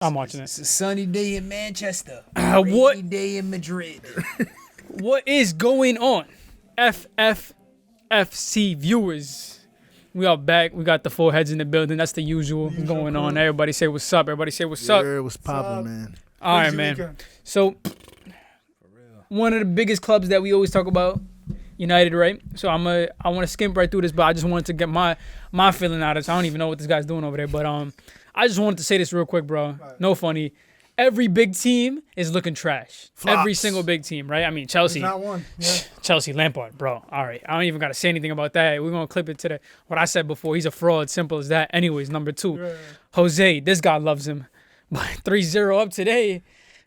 I'm watching It's it. a sunny day in Manchester. What? Rainy day in Madrid. What is going on, FFFC viewers? We are back. We got the four heads in the building. That's the usual going on. Everybody say what's up. Everybody say what's up. Yeah, what's poppin', man? All right, man. So, one of the biggest clubs that we always talk about, United, right? So I want to skimp right through this, but I just wanted to get my feeling out of it. So I don't even know what this guy's doing over there, but I just wanted to say this real quick, bro. Right. No funny. Every big team is looking trash. Flops. Every single big team, right? I mean, Chelsea. Not one. Yeah. Chelsea, Lampard, bro. All right. I don't even got to say anything about that. We're going to clip it to what I said before. He's a fraud. Simple as that. Anyways, number 2. Yeah. Jose, this guy loves him. But 3-0 up today.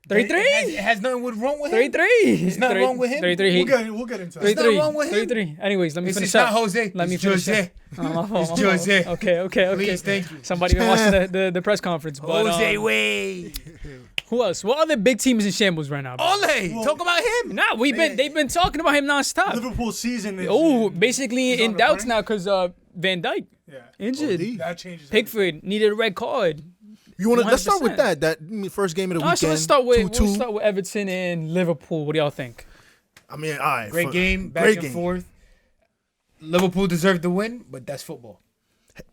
3-3? It has nothing wrong with him. 3-3. There's nothing wrong with him. 3-3. We'll get into There's it. nothing wrong with him. 3-3. Anyways, let me It's finish not up. Jose. Let me It's finish Jose. up. Oh, my fault, It's my fault. Jose. Okay. Please, thank you. Somebody been watching the press conference. But, Jose way. who else? What other big team is in shambles right now? Bro? Ole. Well, Talk about him. Nah, they've been talking about him nonstop. Liverpool season is. Oh, basically he's in on the doubts brink. now because Van Dijk Yeah. injured. OD. That changes. Pickford needed a red card. You want to? Let's start 100%. with that. First game of the All right, weekend. so let's start with 2-2. Everton and Liverpool. What do y'all think? I mean, all right. Great game. Back great and game. forth. Liverpool deserved the win, but that's football.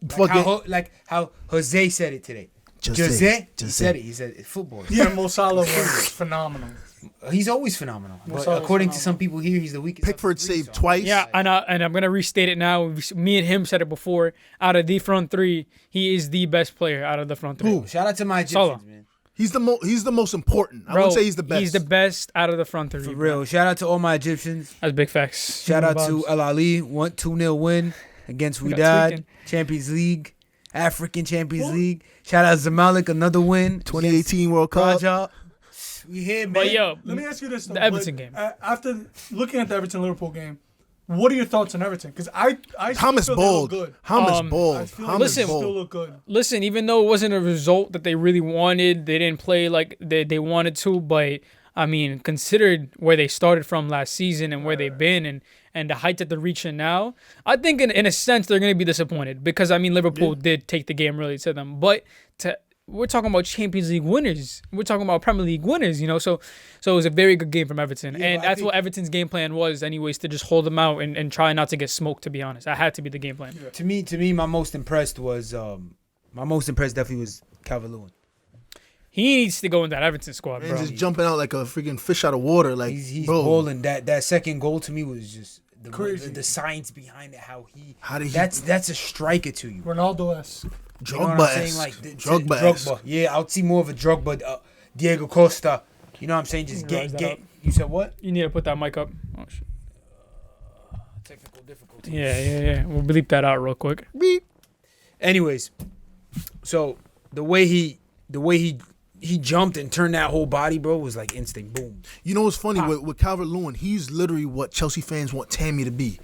Fucking How Jose said it today. Jose. He said it. He said it's football. Yeah, Mo Salah was phenomenal. He's always phenomenal. But Salah's according to phenomenal. some people here, he's the weakest. Pickford saved twice. Yeah, and I'm gonna restate it now. Me and him said it before. Out of the front three, he is the best player out of the front three. Who? Shout out to my Salah. Egyptians, man. He's the most important. I Bro, wouldn't say he's the best. He's the best out of the front three. For real. Shout out to all my Egyptians. That's big facts. Shout out to Bobs. El Ali. 2-0 win against We got Wydad. tweaking. Champions League. African Champions League. Shout out Zamalek. Another win. 2018 World Cup. Raja. We here, man. But yo, Let me ask you this: though, The Everton game. After looking at the Everton Liverpool game, what are your thoughts on Everton? Because I Hamas still feel they bold. look good. Hamas I bold. feel like Hamas Listen, they still bold. look good. listen, even though it wasn't a result that they really wanted, they didn't play like they wanted to, but I mean, considered where they started from last season and where they've been and the height that they're reaching now, I think in a sense they're going to be disappointed because, I mean, Liverpool did take the game really to them. But we're talking about Champions League winners. We're talking about Premier League winners, you know. So it was a very good game from Everton. Yeah, and but I that's think- what Everton's game plan was anyways, to just hold them out and try not to get smoked, to be honest. That had to be the game plan. To me, my most impressed definitely was Calvert-Lewin. He needs to go in that Everton squad, Man, bro. just jumping out like a freaking fish out of water. Like, He's bro, balling. That second goal to me was just Crazy. the science behind it. How did he? That's a striker to you. Ronaldo-esque. You know what I'm saying? Like Drogba. Yeah, I would see more of a Drogba, Diego Costa. You know what I'm saying? Just Rise that up. get. You said what? You need to put that mic up. Oh, shit. Technical difficulty. Yeah. We'll bleep that out real quick. Beep. Anyways, so the way he jumped and turned that whole body, bro, was like instant boom. You know what's funny with Calvert-Lewin? He's literally what Chelsea fans want Tammy to be.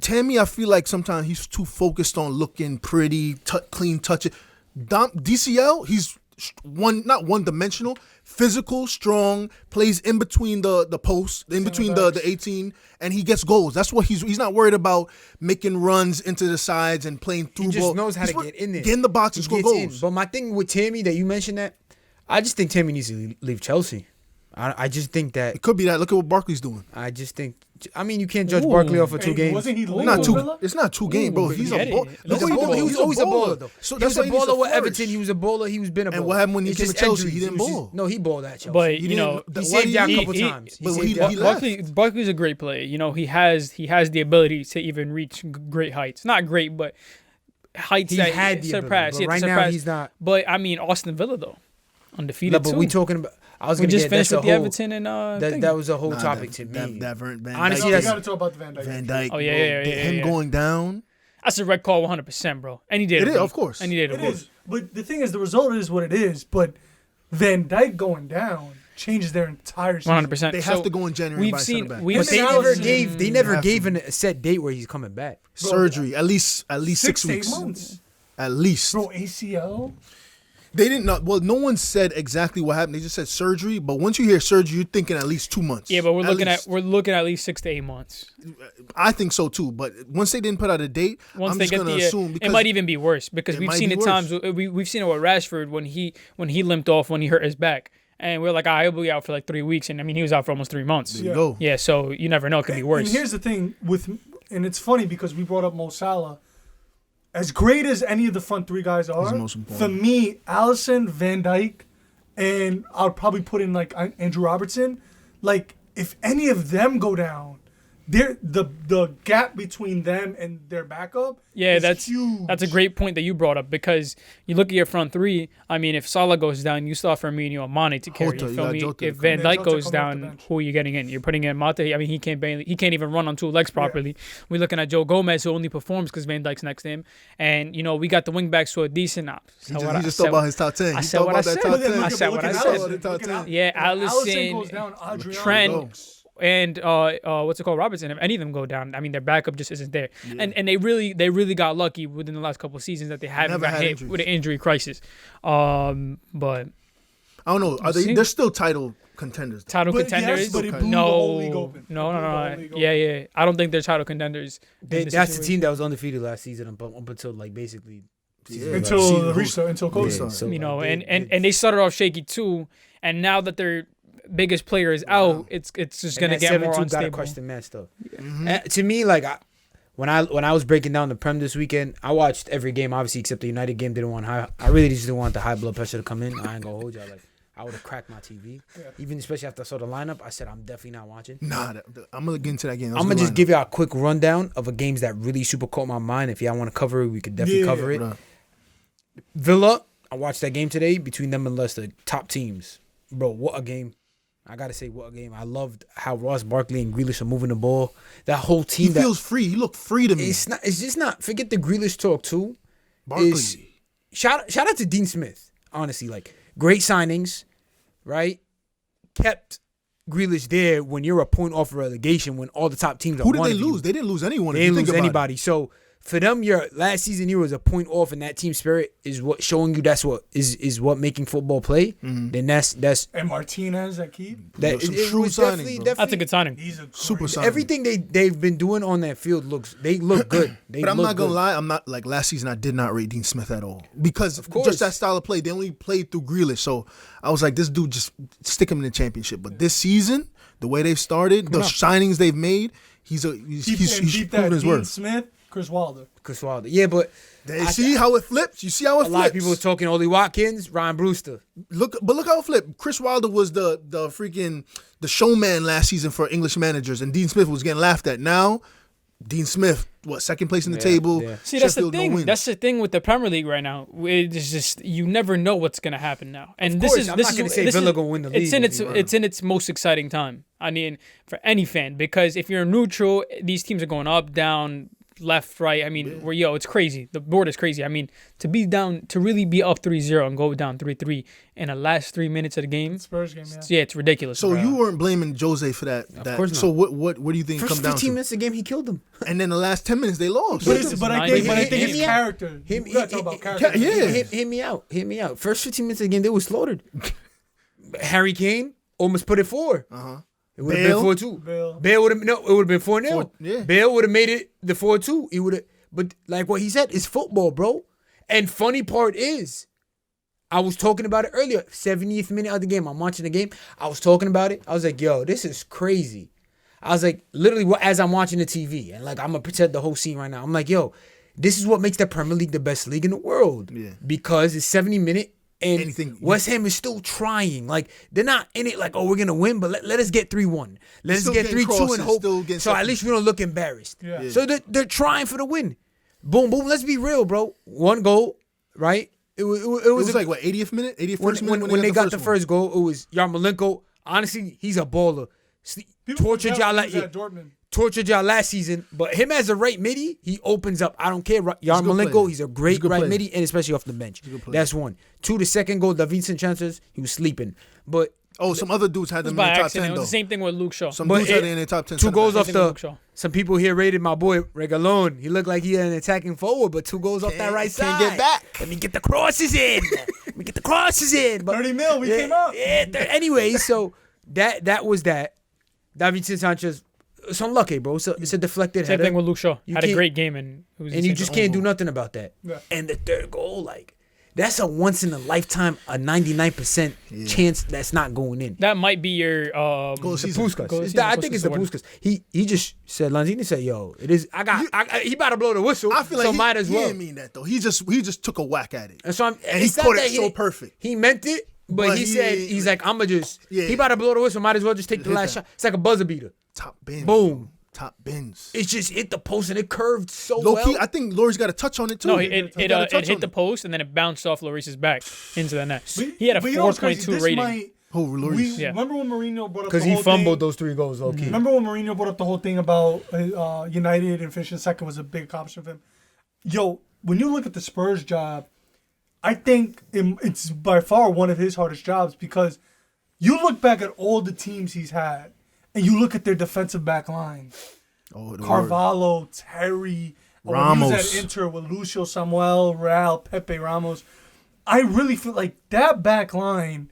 Tammy, I feel like sometimes he's too focused on looking pretty, clean touch it. DCL, he's not one-dimensional, physical, strong, plays in between the posts, in between the 18, and he gets goals. That's what he's not worried about making runs into the sides and playing through He just ball. knows how He's to get in there. Get in the box and He score gets in. goals. But my thing with Tammy that you mentioned that, I just think Tammy needs to leave Chelsea. I just think that. It could be that. Look at what Barkley's doing. I just think. I mean, you can't judge Ooh. Barkley off of 2 Hey, games. Wasn't he Not legal two. Villa? It's not 2 games, bro. Ooh, He's get a it. ball. Look He was a baller. He was always a baller, though. So He that's was a why he needs to baller with flourish. Everton. He was a baller. He's been a baller. And what happened when he It's came to just Chelsea? injuries. He didn't It was ball. just- no, he balled at Chelsea. But, He you didn't- know, he why saved did you a he- couple he- times. but saved he you a- left. Barkley's a great player. You know, he has the ability to even reach great heights. Not great, but heights He that had the surpass. ability, but Yeah, right now surpass. he's not. But I mean, Austin Villa though, undefeated No, but too. we talking about. I was We gonna just get finished that's with the a whole, Everton and thing. that was a whole Nah, topic that- to me. That Van Honestly, No, Dijk, we got to talk about the Van Dijk. Van Dijk. Oh, yeah, bro, yeah, yeah, him yeah. going down. That's a red call, 100%, bro. Any day. It of is, the of week. course. Any day. Of It the week. is. But the thing is, the result is what it is. But Van Dijk going down changes their entire season. 100%. They have to go in January We've by seen. center back. We've But they seen. never seen- gave. They They never have gave to. a set date where he's coming back. Surgery, at least 6 6 to 8 weeks. months. At least. Bro, ACL. They didn't know. Well, no one said exactly what happened. They just said surgery. But once you hear surgery, you're thinking at least 2 months. Yeah, but we're looking at least 6 to 8 months. I think so too. But once they didn't put out a date, Once I'm they just get gonna the, assume because it might even be worse because we've seen it times. We've seen it with Rashford when he limped off when he hurt his back, and we're like, he'll be out for like 3 weeks, and I mean he was out for almost 3 months. there you go. Yeah, so you never know, it could be worse. And here's the thing and it's funny because we brought up Mo Salah. As great as any of the front three guys are, the most important. for me, Alisson, Van Dijk, and I'll probably put in like Andrew Robertson. Like if any of them go down, the gap between them and their backup is huge. That's a great point that you brought up because you look at your front three. I mean, if Salah goes down, you still have Firmino and Mane to carry. Jota, You feel me? Jota If to Van come in. Dijk Jota goes coming off the down, bench. who are you getting in? You're putting in Mate. I mean, he can't even run on 2 legs properly. We're looking at Joe Gomez, who only performs because Van Dijk's next to him, and we got the wing backs who are decent. He just thought about his top 10. I He said thought what I about that said. top Look at- 10. I said what I said. Top 10. Yeah, Alisson goes Alisson, down, Adriano Trent, goes. and what's it called, Robertson. If any of them go down, I mean their backup just isn't there. And they really got lucky within the last couple of seasons that they haven't Never got had hit injuries. with an injury crisis. But I don't know. Are see. they're still title contenders? title But contenders? yes, but it blew the no, whole league open. no, It blew the whole no. league Yeah. I don't think they're title contenders. in this That's the situation. team that was undefeated last season up until like basically Yeah. Until Season the who- restart, until Yeah, Coach so- started. And they started off shaky too. And now that their biggest player is out, it's just gonna get more got to unstable. crush the match though. Mm-hmm. To me, like when I was breaking down the Prem this weekend, I watched every game obviously except the United game. I really just didn't want the high blood pressure to come in. I ain't gonna hold y'all. Like I would have cracked my TV, even especially after I saw the lineup. I said I'm definitely not watching. Nah, I'm gonna get into that game. I'm gonna just give y'all a quick rundown of a games that really super caught my mind. If y'all want to cover it, we could definitely cover it. Right. Villa, I watched that game today between them and Leicester. Top teams, bro. What a game! I gotta say, what a game! I loved how Ross Barkley and Grealish are moving the ball. That whole He team. feels free. He looked free to me. It's not. It's just not. Forget the Grealish talk too. Barkley. Is shout out to Dean Smith. Honestly, like great signings, right? Kept Grealish there when you're a point off of relegation when all the top teams are. Who did one they of you. lose? They didn't lose anyone. They if you didn't think lose about anybody. So for them, your last season you was a point off, and that team spirit is what showing you that's what is what making football play. Then that's And Martinez at keep. that. Some It shrewd was signing, definitely, bro. That's a definitely good signing. He's a Super great- signing. everything they've been doing on that field they look good. But I'm not gonna lie, I'm not like last season. I did not rate Dean Smith at all because course. just that style of play. They only played through Grealish, so I was like, this dude just stick him in the championship. But this season, the way they've started, the signings they've made, he's Beat that proven his Dean worth. Smith, Chris Wilder. Chris Wilder. Yeah, but You see how it flips? You see how it a flips? lot of people was talking Oli Watkins, Ryan Brewster. Look how it flipped. Chris Wilder was the freaking the showman last season for English managers, and Dean Smith was getting laughed at. Now, Dean Smith, second place in the table? yeah. See, that's the Sheffield, no thing. wins. That's the thing with the Premier League right now. It's just you never know what's gonna happen now. And course, this is I'm this not is gonna say this Villa is- gonna win the It's in league. it's in its most exciting time. I mean, for any fan, because if you're neutral, these teams are going up, down, left, right. I mean, it's crazy. The board is crazy. I mean, to really be up 3-0 and go down 3-3 in the last 3 minutes of the game. Spurs game, It's ridiculous. So you weren't blaming Jose for that. course not. So what do you think it First comes down 15 to? minutes of the game, he killed them. And then the last 10 minutes they lost. But I think his Him- character. Him, We gotta talk about character. yeah. Hit me out. First 15 minutes of the game, they were slaughtered. Harry Kane almost put it 4. It would have been Bale? 4-2. Bale would have it would have been 4-0. Yeah. Bale would have made it the 4-2. He would have. But like what he said, it's football, bro. And funny part is, I was talking about it earlier. 70th minute of the game. I'm watching the game. I was talking about it. I was like, yo, this is crazy. I was like, literally, as I'm watching the TV, and like, I'm going to pretend the whole scene right now. I'm like, yo, this is what makes the Premier League the best league in the world. Yeah. Because it's 70 minute and Anything- West Ham is still trying. Like, they're not in it like, oh, we're going to win, but let us get 3-1. Let us Still get getting 3-2 crosses, and hope. still getting So at stuff. least we don't look embarrassed. Yeah. So they're trying for the win. Boom, boom. Let's be real, bro. 1 goal, right? It was It was like what 80th minute, 81st minute when they got the one? first goal. It was Yarmolenko. Honestly, he's a baller. Tortured y'all tortured y'all last season, but him as a right midi, he opens up. I don't care. Yarmolenko, player. he's a He's a great good right player. midi, and especially off the bench. good player. That's 1. 2, the second goal, Davinson chances, he was sleeping. But Some other dudes had them in by the top accident. 10 It though. was the same thing with Luke Shaw. Some But dudes had it- it in their top 10. 2 goals off Same thing with the. Luke Shaw. Some people here rated my boy Regalon. He looked like he had an attacking forward, but 2 goals off that right side. Can't get back. Let me get the crosses in. Let me get the crosses in. But 30 mil, we yeah, came up. Yeah, anyway, so that was that. Davinson Sanchez, it's unlucky, bro. It's a deflected Same header. thing with Luke Shaw. You Had a can't- great game and it was and you insane. just can't do nothing about that. Yeah. And the third goal, like, that's a once in a lifetime, a 99% chance that's not going in. That might be your Goal of The season. Puskas. Goal of It's season. the- I think it's the What's Puskas. He just said, Lanzini said, yo, it is. He about to blow the whistle. I feel like so he, might as he well. didn't mean that though. He just took a whack at it. And so And he it's not caught that it so perfect. He meant it, but But he he- said he's like, I'ma just. Yeah. He about to blow the whistle. Might as well just take the Hit last that. shot. It's like a buzzer beater. Top bins. Boom. Top bins. It just hit the post and it curved so Low well. key, I think Laurie's got a touch on it too. No, He it got a touch hit on the post and then it bounced off Lloris's back into the net. But- He had a but you know what's crazy? 4.2 This rating. might- Oh, Lloris. Yeah. Remember when Mourinho brought up Because the he whole fumbled thing? those 3 goals, low key. Remember when Mourinho brought up the whole thing about United and finishing second was a big accomplishment for him? Yo, when you look at the Spurs job, I think it's by far one of his hardest jobs because you look back at all the teams he's had and you look at their defensive back line. Oh, the word. Carvalho, Terry, when he Ramos. was at Inter with Lucio Samuel, Real, Pepe Ramos. I really feel like that back line,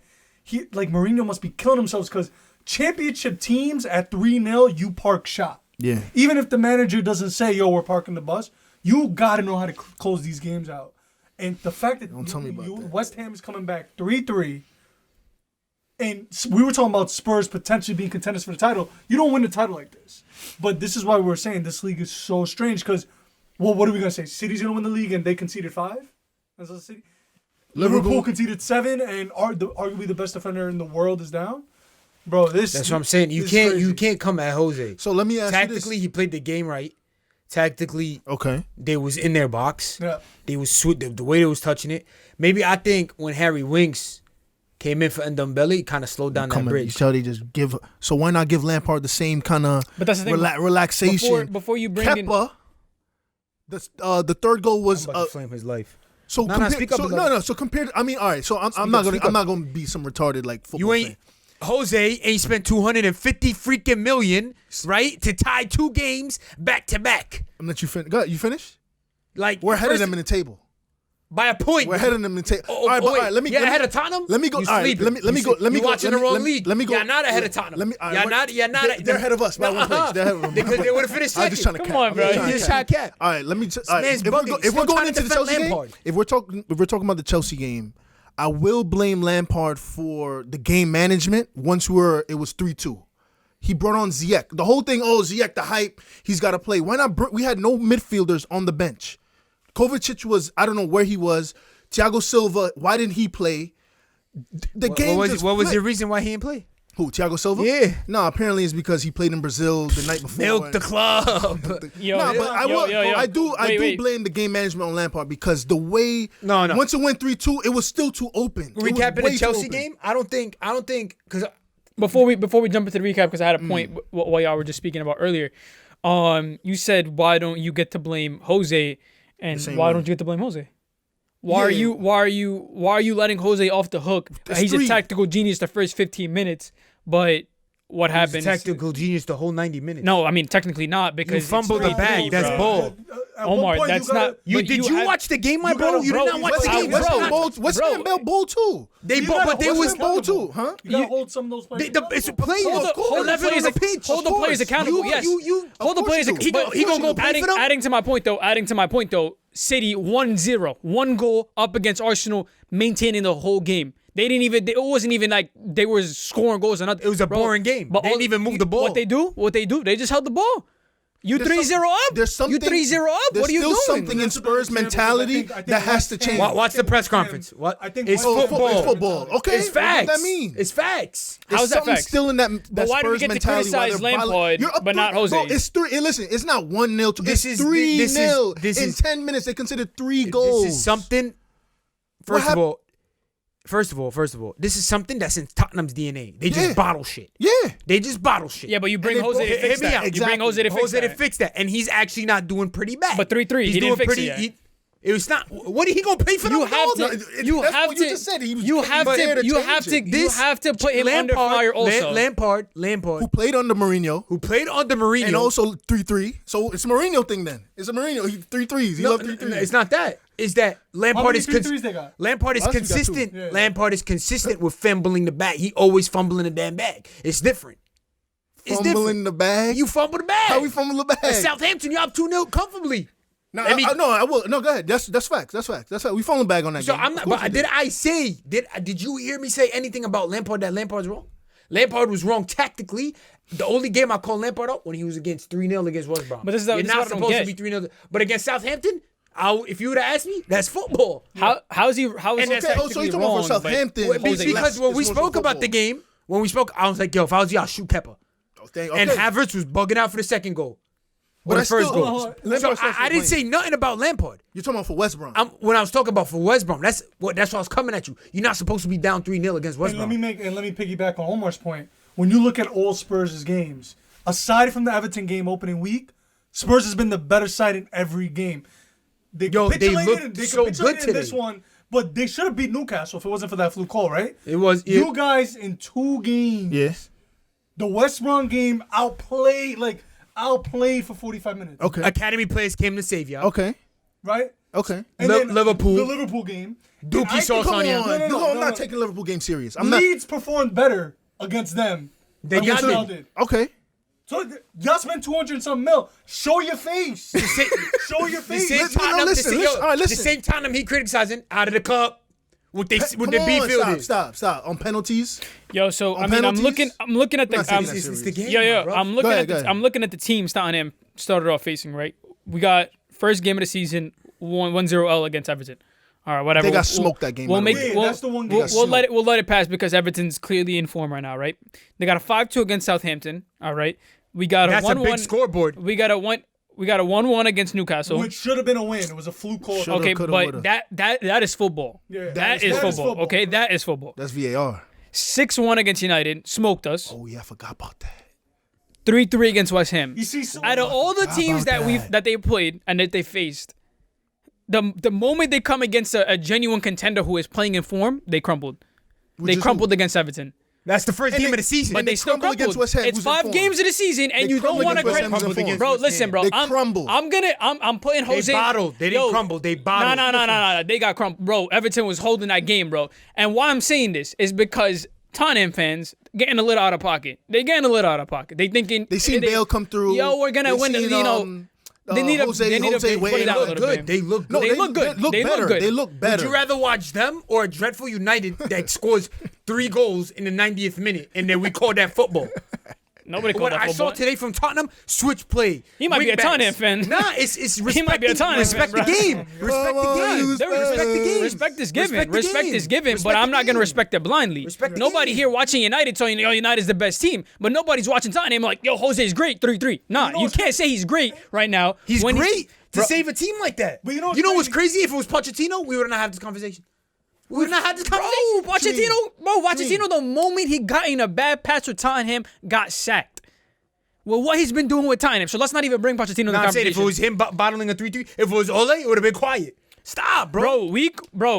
Mourinho must be killing himself because championship teams at 3-0, you park shop. Yeah. Even if the manager doesn't say, yo, we're parking the bus, you got to know how to close these games out. And the fact that Tell me about that. West Ham is coming back 3-3, and we were talking about Spurs potentially being contenders for the title. You don't win the title like this. But this is why we're saying this league is so strange because, well, what are we going to say? City's going to win the league and they conceded 5? As a city? Liverpool conceded 7 and arguably the best defender in the world is down? Bro, that's what I'm saying. You can't come at Jose. So let me ask Tactically, you he played the game right. Tactically, this. Okay. they was in their box. Yeah. They was the way they was touching it. Maybe I think when Harry Winks came in for Ndombele, kind of slowed down that Come on, you bridge. tell they just give. So why not give Lampard the same kind of But that's the thing. relaxation? Before you bring in Kepa, the third goal was I'm about to flame his life. so No, compared. speak up, So beloved. So compared. I mean, all right. So I'm not gonna be some retarded like football You ain't fan. Jose ain't spent 250 freaking million, right, to tie 2 games back to back. I'm let you finish. Go ahead, you finished? Like We're ahead of first- them in the table. by a point. We're ahead of them in the table. Oh, all right, but wait. all right. Let me. You're let me- ahead of Tottenham. Let me go. You All right, sleeping. let me go. Let me You go. watching let the me- wrong let me- league. Let me go. You're not ahead of Tottenham. Let me. all right, You're what- not. You're not. They're ahead of us by one place. They're ahead of us. Because they would have finished I'm second. just trying to Come cap. on, I'm bro. just You trying to just cap. shot cap. All right, let me. All right, man's if bugging. we're Still going trying into to the Chelsea defend game, Lampard. if we're talking about the Chelsea game, I will blame Lampard for the game management. Once it was 3-2. He brought on Ziyech. The whole thing, Ziyech, the hype, he's got to play. Why not? We had no midfielders on the bench. Kovacic was, I don't know where he was. Thiago Silva, why didn't he play? The game What just was flipped. your reason why he didn't play? Who, Thiago Silva? Yeah. No, apparently it's because he played in Brazil the night before. Milk the club. Yo, Nah, but I do Wait. blame the game management on Lampard because the way No. once it went 3-2, it was still too open. It was Recapping way the too Chelsea open. game, I don't think because Before we jump into the recap, because I had a point what y'all were just speaking about earlier. You said why don't you get to blame Jose, and same why way. don't you get to blame Jose? Why Yeah. are you letting Jose off the hook? That's He's 3. a tactical genius the first 15 minutes, but what happens? tactical genius the whole 90 minutes. No, I mean technically not because You fumbled it's the bag. 3-3, That's bro. ball. At Omar, one point, that's you gotta- not- You But did you you had- watch the game, my you bro? gotta- You bro, did not watch West the Ham, game. West bro. Ham bowled. West Bro. Ham bowled too. They You but gotta they hold was them bowled accountable. too, huh? You gotta You- hold some of those players. it's accountable. players. Hold the Hold the players, players a pinch. hold the Of players course. accountable. You- Yes, you- hold the of course players. you do. He But gonna go play for them? adding to my point though. City 1-0, 1 goal up against Arsenal, maintaining the whole game. They didn't even. It wasn't even like they were scoring goals or nothing. It was a boring game. They didn't even move the ball. What they do? They just held the ball. You There's 3-0 some- up. There's something. You 3-0 up. There's What are you still doing? something in That's a Spurs good example, mentality because I think that has to West Ham- change. Watch the press conference. What? I think It's West Ham- football. It's football. Okay, It's what facts. does that mean? It's facts. There's How's that something facts? still in that why do we Spurs get to mentality. why criticize they're violent. Lampard, You're up but not 3 Jose? Bro, it's 3. Listen, it's not 1-0. This It's is- 3-0. this In is- 10 minutes, they considered 3 goals. This is something. First of all, this is something that's in Tottenham's DNA. They just Yeah. bottle shit. Yeah. They just bottle shit. Yeah, but you bring And they Jose both- to hear fix me that. out. You bring Jose to fix Jose that. to fix that, and he's actually not doing pretty bad. But 3-3, He's he didn't doing fix pretty. it yet. It was not. What he gonna pay for You them have goals? to. You that's have what to. you just said. He was You there have to to. You change have to. it. You have to put him under fire. Also, Lampard, Who played under Mourinho. who played under Mourinho, And also 3-3. So it's a Mourinho thing then. It's a Mourinho. 3-3s. He no, loved 3-3s. it's not that. is that Lampard many is 3-3s they got? Lampard is Last week got two. consistent. Yeah. Lampard is consistent with fumbling the bag. He always fumbling the damn bag. It's different. It's Fumbling different. the bag. You fumble the bag. How we fumble the bag? At Southampton, you're up 2-0 comfortably. No, Let me- I will. No, go ahead. That's facts. That's facts. That's facts. We fumbled the bag on that So game. I'm not. But did I say? Did you hear me say anything about Lampard that Lampard's wrong? Lampard was wrong tactically. The only game I called Lampard out when he was against 3-0 against West Brom. But this is You're what not I don't supposed get. to be 3-0. But against Southampton, if you would have asked me, that's football. How is he? How is And he that's Okay, technically so you talking about wrong? for but- Southampton? Well, Jose because left. when we It's more spoke about the game, I was like, yo, if I was you, I'll shoot Kepa. Okay. And Havertz was bugging out for the second goal. But Or I the first still- goal. Lampard So starts I didn't playing. say nothing about Lampard. You're talking about for West Brom. When I was talking about for West Brom, that's what I was coming at you. You're not supposed to be down 3-0 against West And Brom. let me piggyback on Omar's point. When you look at all Spurs' games, aside from the Everton game opening week, Spurs has been the better side in every game. They Yo, they capitulated looked they so capitulated good in this today. one, but they should have beat Newcastle if it wasn't for that fluke call, right? It was You guys in 2 games. yeah. The West Brom game outplayed for 45 minutes. Okay. Academy players came to save y'all. Okay. Right? Okay. And then Liverpool. The Liverpool game. Dookie And I think- sauce on you. I'm not taking Liverpool game serious. I'm not. Leeds performed better against them They than got what y'all it. did. Okay. So y'all spent 200 and something mil. Show your face. Show your The face. same Listen, Tottenham, listen, the, listen. All right, the listen. same Tottenham he criticizing out of the cup with the Come B on, fielders. stop. On penalties. Yo, so On I mean, penalties? I'm looking at We're not the. taking that It's the serious. game. Yeah, bro. I'm looking Go at ahead, the, go ahead. I'm looking at the teams Tottenham started off facing. Right, we got first game of the season 1-0 L against Everton. All right, whatever. They got smoked that game, We'll by the make. way. Yeah, We'll, that's the one game. we'll let it pass because Everton's clearly in form right now. Right, they got a 5-2 against Southampton. All right, we got a That's a 1-1. big scoreboard. We got a 1-1 against Newcastle. Which should have been a win. It was a fluke call. Shoulda, Okay, coulda, but woulda. that is football. Yeah. that is football. Okay, that is football. That's VAR. 6-1 against United, smoked us. Oh yeah, I forgot about that. 3-3 against West Ham. You see, so Out of all the teams about that that? they played and that they faced, the moment they come against a genuine contender who is playing in form, they crumbled. They is crumbled against Everton. That's the first And game they- of the season. But they still crumble crumbled. against West Ham, It's who's in 5 form. games of the season, and They you don't crumble want to against West Ham's in credit. form. Bro, listen, bro. They crumbled. I'm putting They Jose. bottled. They didn't crumble. They bottled. No. They got crumbled. Bro, Everton was holding that game, bro. And why I'm saying this is because Tottenham fans getting a little out of pocket. They getting a little out of pocket. They thinking They seen Bale come through. Yo, we're gonna They win. seen, They need Jose a Wade. put it They out a look little good. bit. They look good. No, They look good. They look They look better. good. They look better. Would you rather watch them or a dreadful United that scores 3 goals in the 90th minute and then we call that football? Nobody called What that I saw football. today from Tottenham, switch play. He might be a wingbacks. Tottenham fan. Nah, it's respect. He might be a Tottenham respect fan, the bro. game. Respect the game. Respect the game. Respect is given. Respect the Respect game. is given, Respect but I'm the not gonna game. respect it blindly. Respect the Nobody game. here watching United telling you, "Oh, United's the best team," but nobody's watching Tottenham like, "Yo, Jose's great, 3-3." Nah, you can't say he's great right now. He's when great to Bro- save a team like that. But you know what's what's crazy? If it was Pochettino, we would not have this conversation. We would not have this Bro, conversation. Pochettino, the moment he got in a bad patch with Tottenham, got sacked. Well, what he's been doing with Tottenham, so let's not even bring Pochettino in the Nah, I'm saying conversation. if it was him bottling a 3-3, if it was Ole, it would have been quiet. Stop, bro.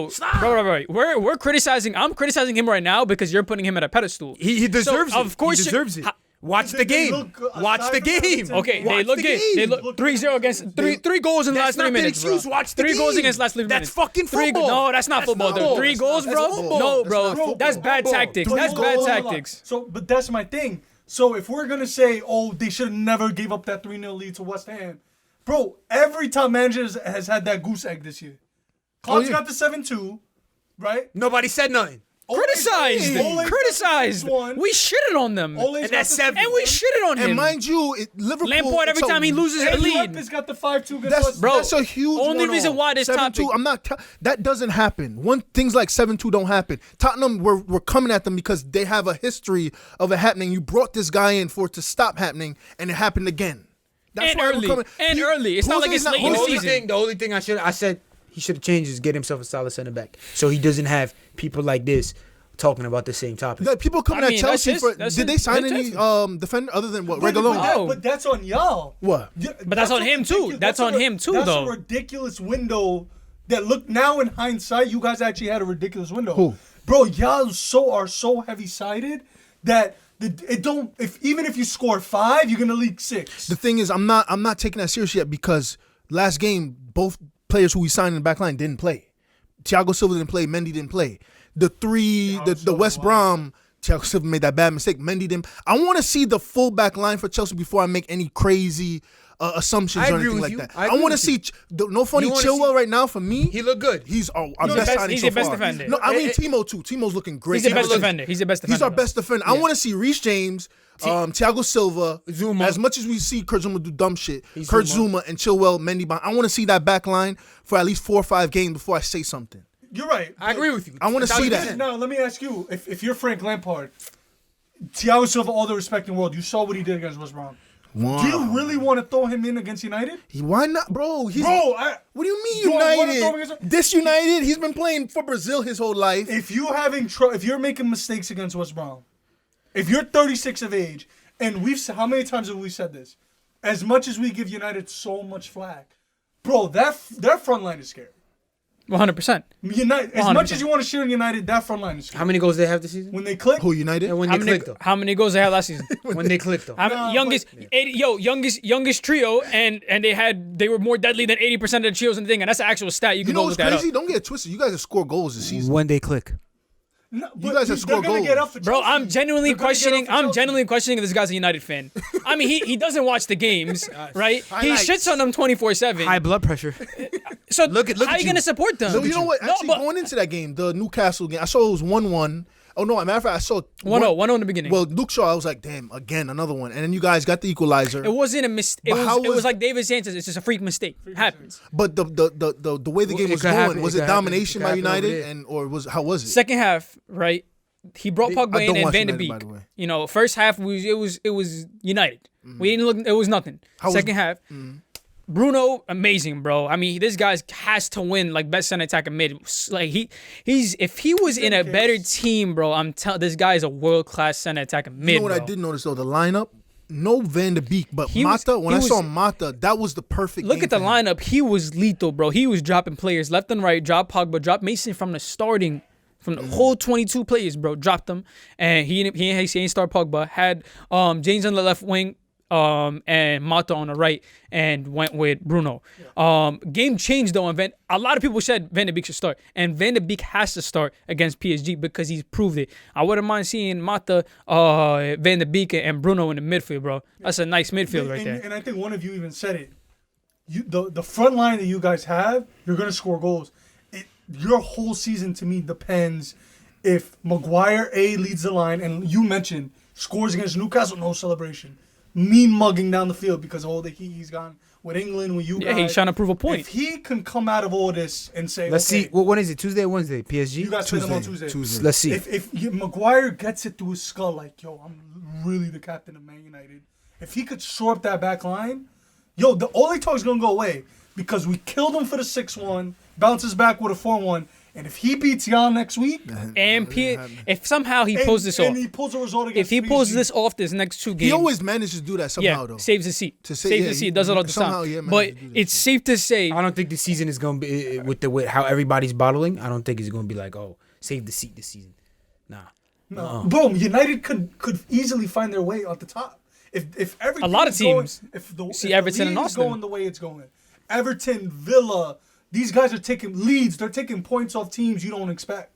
Stop. We're criticizing. I'm criticizing him right now because you're putting him at a pedestal. He deserves it. Of course, he deserves it. Watch the They game. look good. Watch Aside the from game. Everton, Okay, Watch they look the good. game. They look 3-0 against three goals in the That's last 3 not the minutes, excuse. bro. Watch the 3 goals game. against the last 3 That's minutes. fucking Three football. No, that's not That's football. football. 3 goals, That's bro. football. No, That's bro. not football. That's bad Football. tactics. But That's hold bad on, hold on. tactics. So, but that's my thing. So if we're gonna say, oh, they should have never gave up that 3-0 lead to West Ham, bro, every time managers has had that goose egg this year. Klopp's got the 7-2, right? Nobody said nothing. Criticized. Ole's Criticized. got the 6-1. We shitted on them. Ole's And got that's the 7. And we shitted on him. And mind you, Liverpool. Lampard, every it's a- time he loses a And lead. Lampard's got the 5-2 against That's, West Bro, that's a huge only one-off. reason why this 7-2, topic- I'm not. That doesn't happen. Things like 7-2 don't happen. Tottenham we're coming at them because they have a history of it happening. You brought this guy in for it to stop happening, and it happened again. That's And why we're early. coming. And early. It's not like it's Jose's late in the Jose's season. The only thing I said he should have changed is get himself a solid center back, so he doesn't have people like this talking about the same topic. Like, people coming I mean, at Chelsea that's for. his- that's Did they his- sign that's any his- defender other than what But, Regalon? Oh. but that's on y'all. What? Yeah, But that's on a him, too. ridiculous- That's on him, too, that's though. a ridiculous window. That look now in hindsight, you guys actually had a ridiculous window. Who? Bro, y'all are so heavy sided that it don't. Even if you score 5, you're gonna leak 6. The thing is, I'm not taking that serious yet because last game both players who we signed in the back line didn't play. Thiago Silva didn't play. Mendy didn't play. The West Brom, Thiago Silva made that bad mistake. Mendy didn't. I want to see the full back line for Chelsea before I make any crazy assumptions or anything like that. I want to see no funny Chilwell right now for me. He looked good. He's our best signing He's so the best far. defender. No, I mean Timo too. Timo's looking great. He's the best defender. He's the best defender. He's our best defender. I want to see Reece James, Thiago Silva, Zuma. As much as we see Kurt Zuma do dumb shit, Kurt Zuma and Chilwell, Mendy. I want to see that back line for at least 4 or 5 games before I say something. You're right. I agree with you. I want to see that. Now, let me ask you: if you're Frank Lampard, Thiago Silva, all the respect in the world, you saw what he did against West Brom. Wow. Do you really want to throw him in against United? Why not, bro? What do you mean You wanna throw him United? against- Disunited? He's been playing for Brazil his whole life. If you're making mistakes against West Brom, if you're 36 of age, and how many times have we said this? As much as we give United so much flack, bro, their front line is scary. 100%. United, as 100%. much as you want to shit on United, that front line is scary. How many goals they have this season? When they click, Who, United? And when How they many, click though. how many goals they had last season? When they click though. Youngest trio, and they were more deadly than 80% of the trios in the thing, and that's an actual stat. You You can know go what's look that crazy? up. Don't get it twisted. You guys have scored goals this season. When they click. no, You guys have scored they're gonna goals. get up for Bro, Chelsea. I'm genuinely They're gonna get up questioning. for I'm Chelsea. genuinely questioning if this guy's a United fan. I mean, he doesn't watch the games, right? He Highlights. shits on them 24/7. High blood pressure. So Look at how you you. gonna support them? So you know what? No, Actually, but going into that game, the Newcastle game, I saw it was 1-1. Oh, no, as a matter of fact, I saw 1-0 in the beginning. Well, Luke Shaw, I was like, damn, again, another one. And then you guys got the equalizer. It wasn't a mistake. But how It was was- like David Sanchez. It's just a freak mistake. Happens. But the way the game It was could going, happen. was It it could happen. domination It by could happen over United? there. How was it? Second half, right? He brought Pogba I in don't and watch Van de United, by Beek. the way. You know, first half it was United. We didn't look. It was nothing. Second half, Bruno, amazing, bro. I mean, this guy has to win like best center attacker mid. Like he's if he was in a better team, bro. I'm telling this guy is a world class center attacker mid. You know what bro. I did notice, though? The lineup, no Van de Beek, but He was- Mata, when he I saw was- Mata, that was the perfect Look game at the for him. lineup. He was lethal, bro. He was dropping players left and right. Drop Pogba, drop Mason from the starting. From the whole 22 players, bro, dropped them, and he ain't start Pogba. Had James on the left wing, and Mata on the right, and went with Bruno. Game changed though, and a lot of people said Van de Beek should start, and Van de Beek has to start against PSG because he's proved it. I wouldn't mind seeing Mata, Van de Beek, and Bruno in the midfield, bro. That's a nice midfield right there. And I think one of you even said it. The front line that you guys have, you're gonna score goals. Your whole season to me depends if Maguire leads the line, and you mentioned scores against Newcastle, no celebration, mean mugging down the field because of all the heat he's gotten with England, with you guys. Yeah, he's trying to prove a point. If he can come out of all this and say, Let's okay, see. When is it? Tuesday or Wednesday? PSG? you guys play them on Tuesday. Let's see. If Maguire gets it through his skull, like, yo, I'm really the captain of Man United. If he could shore up that back line, yo, the Ole talk's gonna go away because we killed him for the 6-1, bounces back with a 4-1, and if he beats Jan next week, And if somehow he pulls this off, and he pulls a result if against he pulls PSG, this off this next 2 games, He always manages to do that somehow, yeah, though. saves the seat. To Saves say- the seat. yeah, Does it all the somehow, time. yeah, man, But to do that it's shit. safe to say. I don't think the season is gonna be with how everybody's bottling. I don't think it's gonna be like, oh, save the seat this season. Nah. boom, United could easily find their way at the top. If everything A lot of is going- teams if the see if Everton the and league is Austin. going the way it's going, Everton, Villa, these guys are taking leads. They're taking points off teams you don't expect.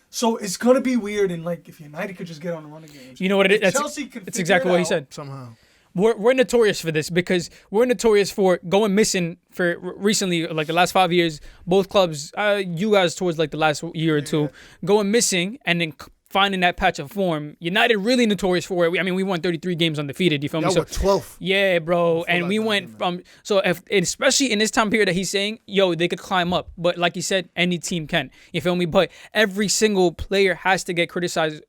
So it's gonna be weird. And like, if United could just get on a run of games, You know what it is? If Chelsea can It's figure exactly it what he out, said. Somehow. We're notorious for this because we're notorious for going missing for recently, like the last 5 years. Both clubs, you guys towards like the last year or two, going missing and then finding that patch of form. United really notorious for it. I mean, we won 33 games undefeated. You feel me? Y'all were 12th. Yeah, bro. And that we time, went from especially in this time period that he's saying, yo, they could climb up. But like he said, any team can. You feel me? But every single player has to get criticized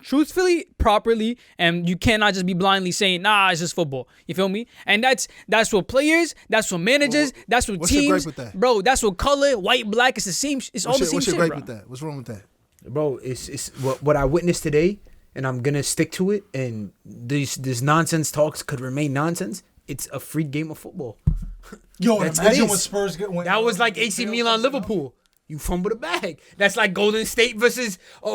truthfully, properly, and you cannot just be blindly saying, nah, it's just football. You feel me? And that's what players, that's what managers, that's what what's your teams, gripe with that? bro. That's what color, white, black. It's the same. It's all the same What's your shit, gripe bro. with that? What's wrong with that? Bro, it's what I witnessed today, and I'm gonna stick to it. And this nonsense talks could remain nonsense. It's a free game of football. yo, That's imagine what it when is. Spurs get went. That was like AC Milan, Liverpool. You fumble the bag. That's like Golden State versus the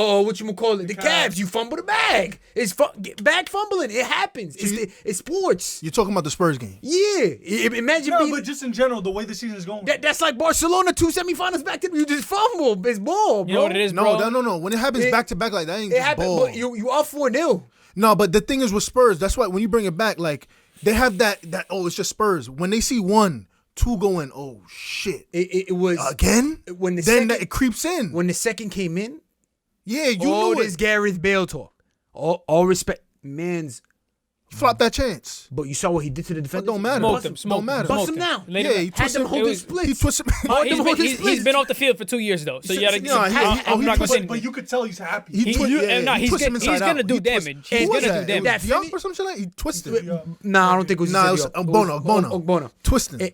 Cavs. You fumble the bag. It's bag fumbling. It happens. It's sports. You're talking about the Spurs game. Yeah. Imagine No, being. but just in general, the way the season is going. That's like Barcelona 2 semifinals back to you just fumble. It's ball, bro. You know what it is, bro? No. When it happens back to back like that, ain't It just happened. ball. But you up 4-0. No, but the thing is with Spurs, that's why when you bring it back, like they have that it's just Spurs. When they see 1, 2 going, oh shit. It was Again? when the Then second, it creeps in. when the second came in. Yeah, you all knew this it. Gareth Bale talk. All respect, man's. Flop that chance. But you saw what he did to the It defense. don't matter. Smoked him. Don't matter. Bust him down. Laid Yeah, him he out. Had twisted them holding was- splits. He twisted. He's been off the field for 2 years though, so you gotta. No, I'm not gonna say. But you could tell he's happy. He twisted. he's twisted him he's inside gonna out. do He twisted- damage. Who He's was gonna do that? It was damage. Diop or some shit like that? He twisted. Nah, I don't think it was. Nah, it was Diop. Ogbono. Twisting.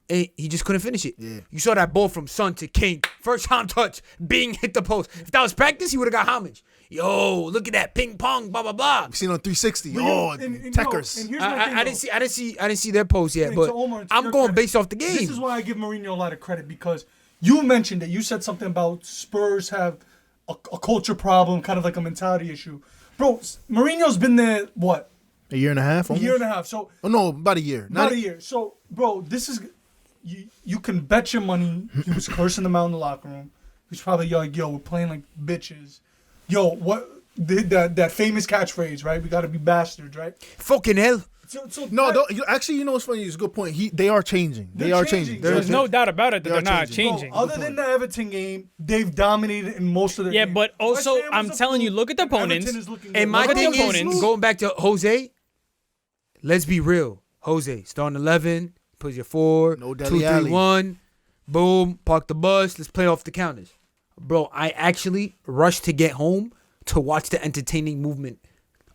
And he just couldn't finish it. Yeah. You saw that ball from Son to Kane. First time touch. Bing hit the post. If that was practice, he would have got homage. Yo, look at that ping pong, blah blah blah. Seen on 360. But Techers. and here's my thing, I though. didn't see their post yet, And but to Omar, to I'm your going credit, based off the game. This is why I give Mourinho a lot of credit, because you mentioned it. You said something about Spurs have a culture problem, kind of like a mentality issue. Bro, Mourinho's been there, what, A year and a half. a year and a half. So Oh no, about a year. not a year. So, bro, this is you can bet your money he was cursing them out in the locker room. He was probably like, "Yo, we're playing like bitches." Yo, what that famous catchphrase, right? We got to be bastards, right? Fucking hell. So No, that- actually, you know what's funny? It's a good point. They are changing. They They're are changing. changing. There's no doubt about it that They they're are not changing. changing. Bro, other than the Everton game, they've dominated in most of their Yeah, games. but also, West Ham I'm was a telling you, fluke. look at the opponents. Everton is looking And good. my Look at the thing is, opponents. going back to Jose, let's be real. Jose, starting 11, put your 4, No 2, Dele 3, Alli. 1, boom, park the bus, let's play off the counters. Bro, I actually rushed to get home to watch the entertaining movement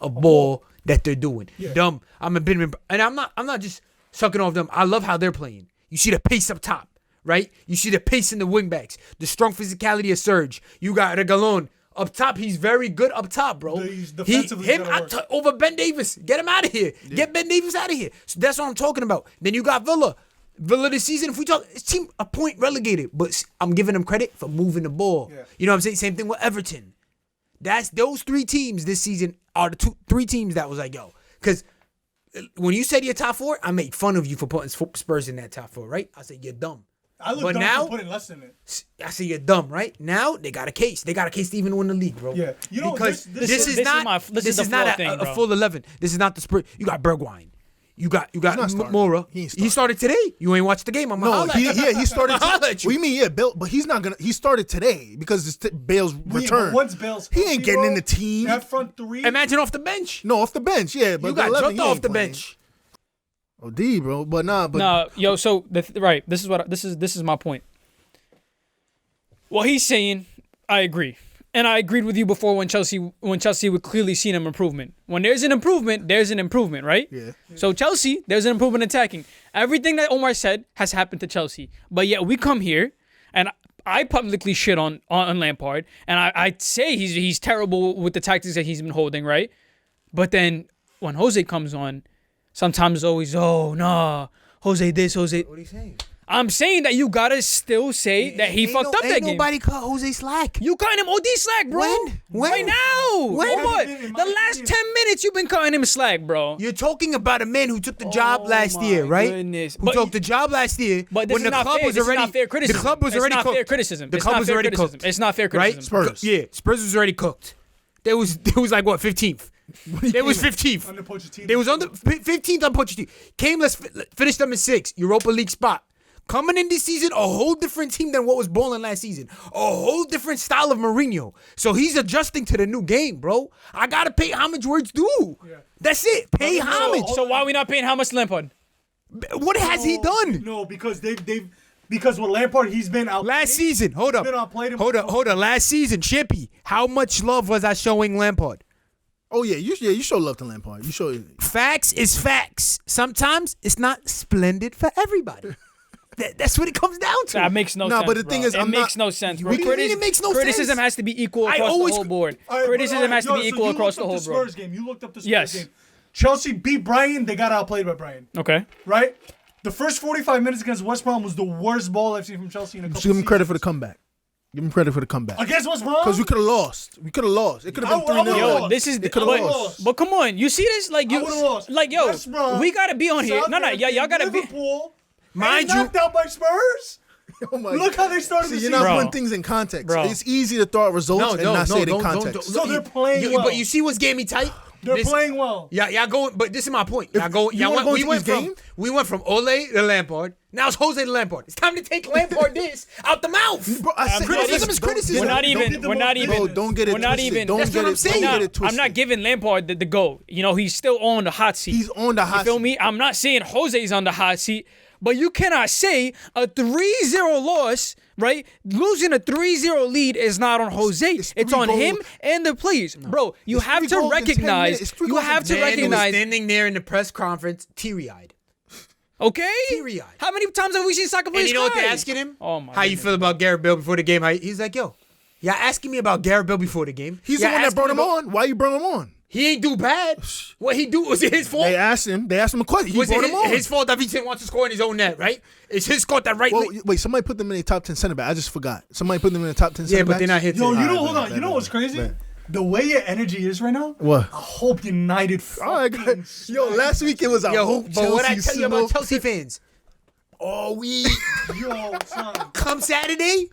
of ball that they're doing. Yeah. Dumb. I'm a bit, and I'm not just sucking off them. I love how they're playing. You see the pace up top, right? You see the pace in the wingbacks, the strong physicality of Serge. You got Regalon. Up top, he's very good up top, bro. He's defensively gonna work. Over Ben Davis. Get him out of here. Get Ben Davis out of here. So that's what I'm talking about. Then you got Villa. Villa this season, if we talk, it's team a point relegated, but I'm giving them credit for moving the ball. Yeah. You know what I'm saying? Same thing with Everton. That's those 3 teams this season are the 3 teams that was like, yo, because when you said you're top 4, I made fun of you for putting Spurs in that top 4, right? I said you're dumb. I look but dumb now- for putting less than it. I say you're dumb, right? Now they got a case. They got a case to even win the league, bro. Yeah. You know, because this this is is not this is the not flaw a, thing, a bro. full 11. This is not the Spurs. You got Bergwijn. You got not starting. Mora. He ain't He started today. You ain't watched the game. I'm No, he started. Holla at you. What do you mean? Yeah, Bill, but he's not gonna. He started today because it's Bale's return. Once Bale's He healthy, ain't getting bro, in the team. That front 3. Imagine off the bench. No, off the bench. Yeah, but You the got 11, jumped he ain't off the playing. bench. Oh, D, bro, but nah, but No, yo, so right. This is my point. What he's saying, I agree, and I agreed with you before when Chelsea would clearly see an improvement. When there's an improvement, right? Yeah. So Chelsea, there's an improvement attacking. Everything that Omar said has happened to Chelsea, but yet we come here, and I publicly shit on Lampard, and I say he's terrible with the tactics that he's been holding, right? But then when Jose comes on, sometimes it's always, oh nah, Jose this, Jose. What are you saying? I'm saying that you gotta still say that he fucked up that Ain't game. nobody cut Jose slack. You cutting him OD slack, bro. When? Right now. When? Omar, In my the last opinion- 10 minutes you've been cutting him slack, bro. You're talking about a man who took the job Oh last my year, right? goodness. Who But took the job last year But this when is the not club fair. was This is already not fair criticism. The club was It's already not cooked. fair criticism. The It's club not was fair already criticism. cooked. It's not fair Right? criticism. Spurs. Yeah, Spurs was already cooked. They was like what 15th. They was 15th. Under Pochettino. They was on the 15th on Pochettino. Came, let's finish them in 6th. Europa League spot. Coming in this season, a whole different team than what was balling last season. A whole different style of Mourinho. So he's adjusting to the new game, bro. I gotta pay homage where it's due. Yeah. That's it. Pay homage. So why are we not paying how much Lampard? What has he done? No, because because with Lampard, he's been out. Last season, hold up. been outplayed him. Hold up. Last season, Chippy, how much love was I showing Lampard? oh yeah, you show love to Lampard. You show. Facts is facts. Sometimes it's not splendid for everybody. That's what it comes down to. That makes no Nah, sense. but the thing bro. is, it I'm makes not- no sense, bro. What do you mean it makes no Criticism sense? has to be equal I across always- the whole board. All right, Criticism has to yo, be so equal you across looked the up whole the board. Spurs game. You looked up the Spurs Yes. game. Chelsea beat Brighton. They got outplayed by Brighton. Okay. Right? The first 45 minutes against West Brom was the worst ball I've seen from Chelsea in a couple Just give him credit for the seasons. comeback. Give him credit for the comeback. Against what's wrong? Because we could have lost. We could have lost. It could have been I would've 3-0. lost. Yo, this is They coulda lost. but come on, you see this? Like I you, would've lost. like yo, West Brom, we gotta be on here. No, y'all gotta be. Liverpool, Mind and you- knocked out by Spurs. Oh my Look how they started the See, you're season. not Bro. putting things in context. Bro. It's easy to throw out results and not say it in context. So they're playing well. But you see what's getting me tight? They're This- playing well. Yeah, y'all going, but this is my point. Y'all go. you Y'all wanna went, go we into went this from game? we went from Ole to Lampard. Now it's Jose to Lampard. It's time to take Lampard this out the mouth. Bro, I said Criticism is criticism. We're not Don't even. get the We're not most even. Bro, don't get it We're not twisted. even. Don't That's get what it, I'm saying. don't Nah, get it twisted. I'm not giving Lampard the go. You know, he's still on the hot seat. He's on the hot You feel seat. me? I'm not saying Jose's on the hot seat, but you cannot say a 3-0 loss, right? Losing a 3-0 lead is not on Jose. It's It's three on him goals. and the players. Bro, you It's have three to goals in 10 minutes. recognize. It's three You goals in have to 10 Man, he was recognize. standing there in the press conference, teary-eyed. Okay? Teary-eyed. How many times have we seen soccer players And you know what cry? they're asking him? Oh my How you goodness. feel about Gareth Bale before the game? He's like, yo, y'all asking me about Gareth Bale before the game. He's the Y'all one that asking brought me him about- on. Why you bring him on? He ain't do bad. What he do, was it his fault? They asked him a question. He Was brought it him on. his fault that Vincent wants to score in his own net, right? It's his fault that right Well, leg- wait, somebody put them in the top 10 center back. I just forgot. Somebody put them in the top 10 Yeah, center but they're not backs? here Yo, today. you know, Alright, hold on. bet, You know bet, what's bet, crazy? bet. The way your energy is right now. What? I hope United. All right, fucking yo, last week it was a Yo, hope but what I Chelsea tell you about Sumo. Chelsea fans? Oh, we Yo, son. come Saturday?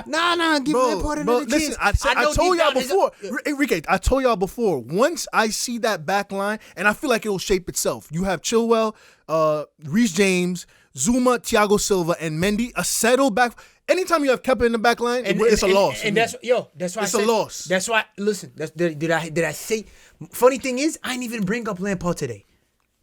Nah, give Lampard Bro, another listen, chance. I know told deep y'all down his- before, Enrique, I told y'all before, once I see that back line, and I feel like it'll shape itself. You have Chilwell, Reece James, Zuma, Thiago Silva, and Mendy, a settled back. Anytime you have Kepa in the back line, it's a loss. And that's why It's I a said, loss. That's why. Listen, did I say? Funny thing is, I didn't even bring up Lampard today.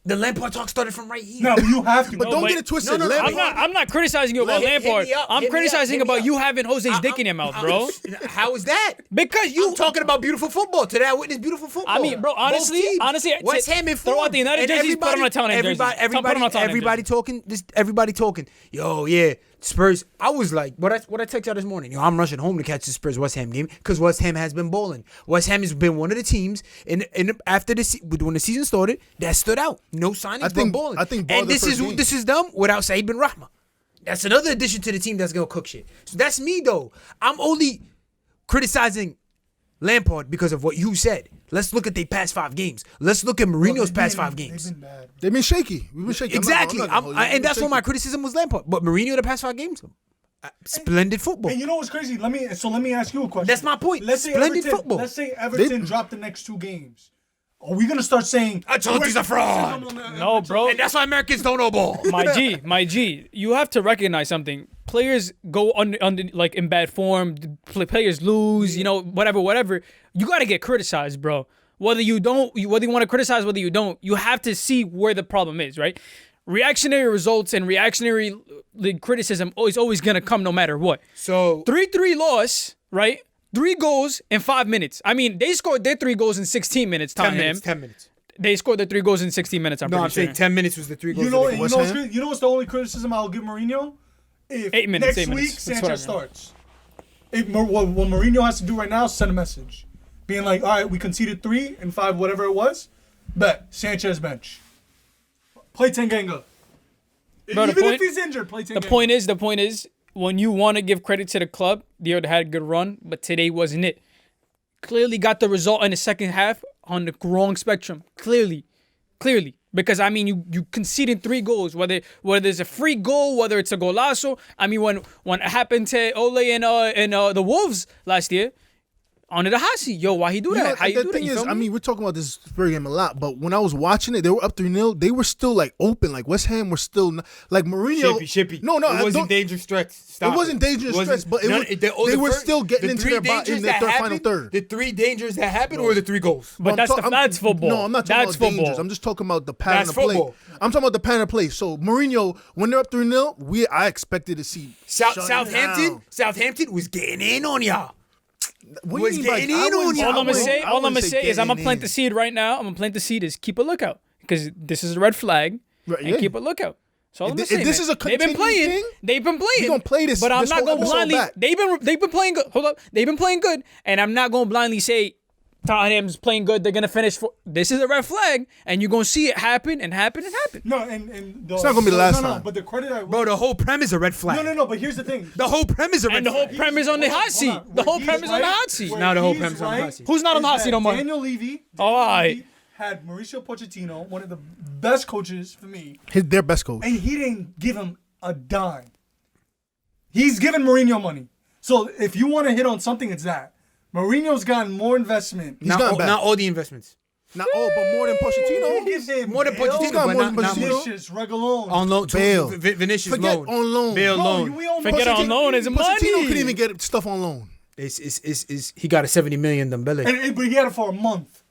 The Lampard talk started from right here. No, but you have to. But don't but- get it twisted. no, Lampard- I'm not criticizing you about Hit me Lampard. up, I'm hit me up, criticizing hit me about up. you having Jose's dick in your mouth, bro. How is that? Because you I'm talking about beautiful football. Today I witnessed beautiful football. I mean, bro, Both honestly, teams. West Ham in throw form. out the United And jerseys, put on a Tottenham jersey. Put on a Tottenham everybody jersey. talking. Everybody talking. Yo, yeah, Spurs. I was like, what I text y'all this morning. Yo, I'm rushing home to catch the Spurs West Ham game because West Ham has been bowling. West Ham has been one of the teams after when the season started that stood out. No signings, but bowling. I think and the first game. this is them without Said bin Rahma. That's another addition to the team that's gonna cook shit. So that's me though. I'm only criticizing Lampard because of what you said. Let's look at their past 5 games. Let's look at Mourinho's past 5 games. They've been bad. They've been shaky. We've been shaky. Exactly. I'm not gonna hold you. And that's what my criticism was Lampard. But Mourinho the past 5 games, splendid football. And you know what's crazy? Let me ask you a question. That's my point. Let's say Splendid Everton, football. Let's say Everton dropped the next 2 games. Are we gonna start saying Ancelotti's a fraud. No, bro. And that's why Americans don't know ball. My G, you have to recognize something. Players go under like in bad form. Players lose. You know, whatever. You got to get criticized, bro. Whether you want to criticize, whether you don't, you have to see where the problem is, right? Reactionary results and reactionary criticism is always gonna come no matter what. So 3-3 loss, right? 3 goals in 5 minutes. I mean, they scored their 3 goals in 16 minutes. 10 minutes. 10 minutes. They scored their 3 goals in 16 minutes. I'm No, pretty I'm sure. saying 10 minutes was the 3 goals. You know, of the West what's Ham? you know what's the only criticism I'll give Mourinho? If 8 minutes, next 8 week minutes. That's Sanchez whatever. starts. What Mourinho has to do right now is send a message, being like, all right, we conceded 3 and 5, whatever it was. Bet Sanchez bench. Play Tanganga. Bro, Even if he's injured, play Tanganga. The point is, when you want to give credit to the club, they had a good run, but today wasn't it. Clearly got the result in the second half on the wrong spectrum. Clearly. Because, I mean, you conceded 3 goals, whether it's a free goal, whether it's a golazo. I mean, when it happened to Ole and the Wolves last year, under the hot seat. Yo, why he do that? How you the do that? thing You is, feel I me? mean, we're talking about this Spurs game a lot, but when I was watching it, they were up 3-0. They were still like open. Like West Ham were still like Mourinho. Shippy. No, It wasn't dangerous stretch. Stop It wasn't dangerous stretch, but they were still getting into their final third. The 3 dangers that happened or the 3 goals? But that's football. No, I'm not talking That's about football. dangers. I'm just talking about the pattern That's of play. football. I'm talking about the pattern of play. So Mourinho, when they're up 3-0, I expected to see Southampton was getting in on y'all. What do was you mean by- getting I in on wouldn't- you. All I'm gonna wouldn't- say, I all I'm wouldn't gonna say is I'm gonna getting plant in. the seed right now. I'm gonna plant the seed is keep a lookout because this is a red flag Right, and yeah. keep a lookout. So I'm If gonna thi- if say, this man, is a they've been continued playing. thing, They've been playing. we gonna play this- but I'm this not whole gonna episode blindly. back. They've been playing good. Hold up, they've been playing good, and I'm not gonna blindly say Tottenham's playing good. They're gonna finish. This is a red flag, and you're gonna see it happen and happen and happen. No, and It's not gonna be the last time. But the credit I Bro, the whole premise is a red flag. No. But here's the thing. The whole premise is a red And the flag. whole premise on the hot seat. The whole premise on the hot seat. Now the whole premise on the hot seat. Who's not on the hot seat no more? Daniel Levy. All right. Had Mauricio Pochettino, one of the best coaches for me, Their best coach. and he didn't give him a dime. He's given Mourinho money. So if you want to hit on something, it's that. Mourinho's gotten more investment. He's gotten back. Not all the investments. Not all, but more than Pochettino. More than Pochettino, He's got but more not than much. Pochettino. Vinicius, Regalon. On loan. Bale. Vinicius Forget loan. on loan. Bale No, loan. we all Forget on loan is money. Pochettino couldn't even get stuff on loan. He got a 70 million Dembele. But he had it for a month.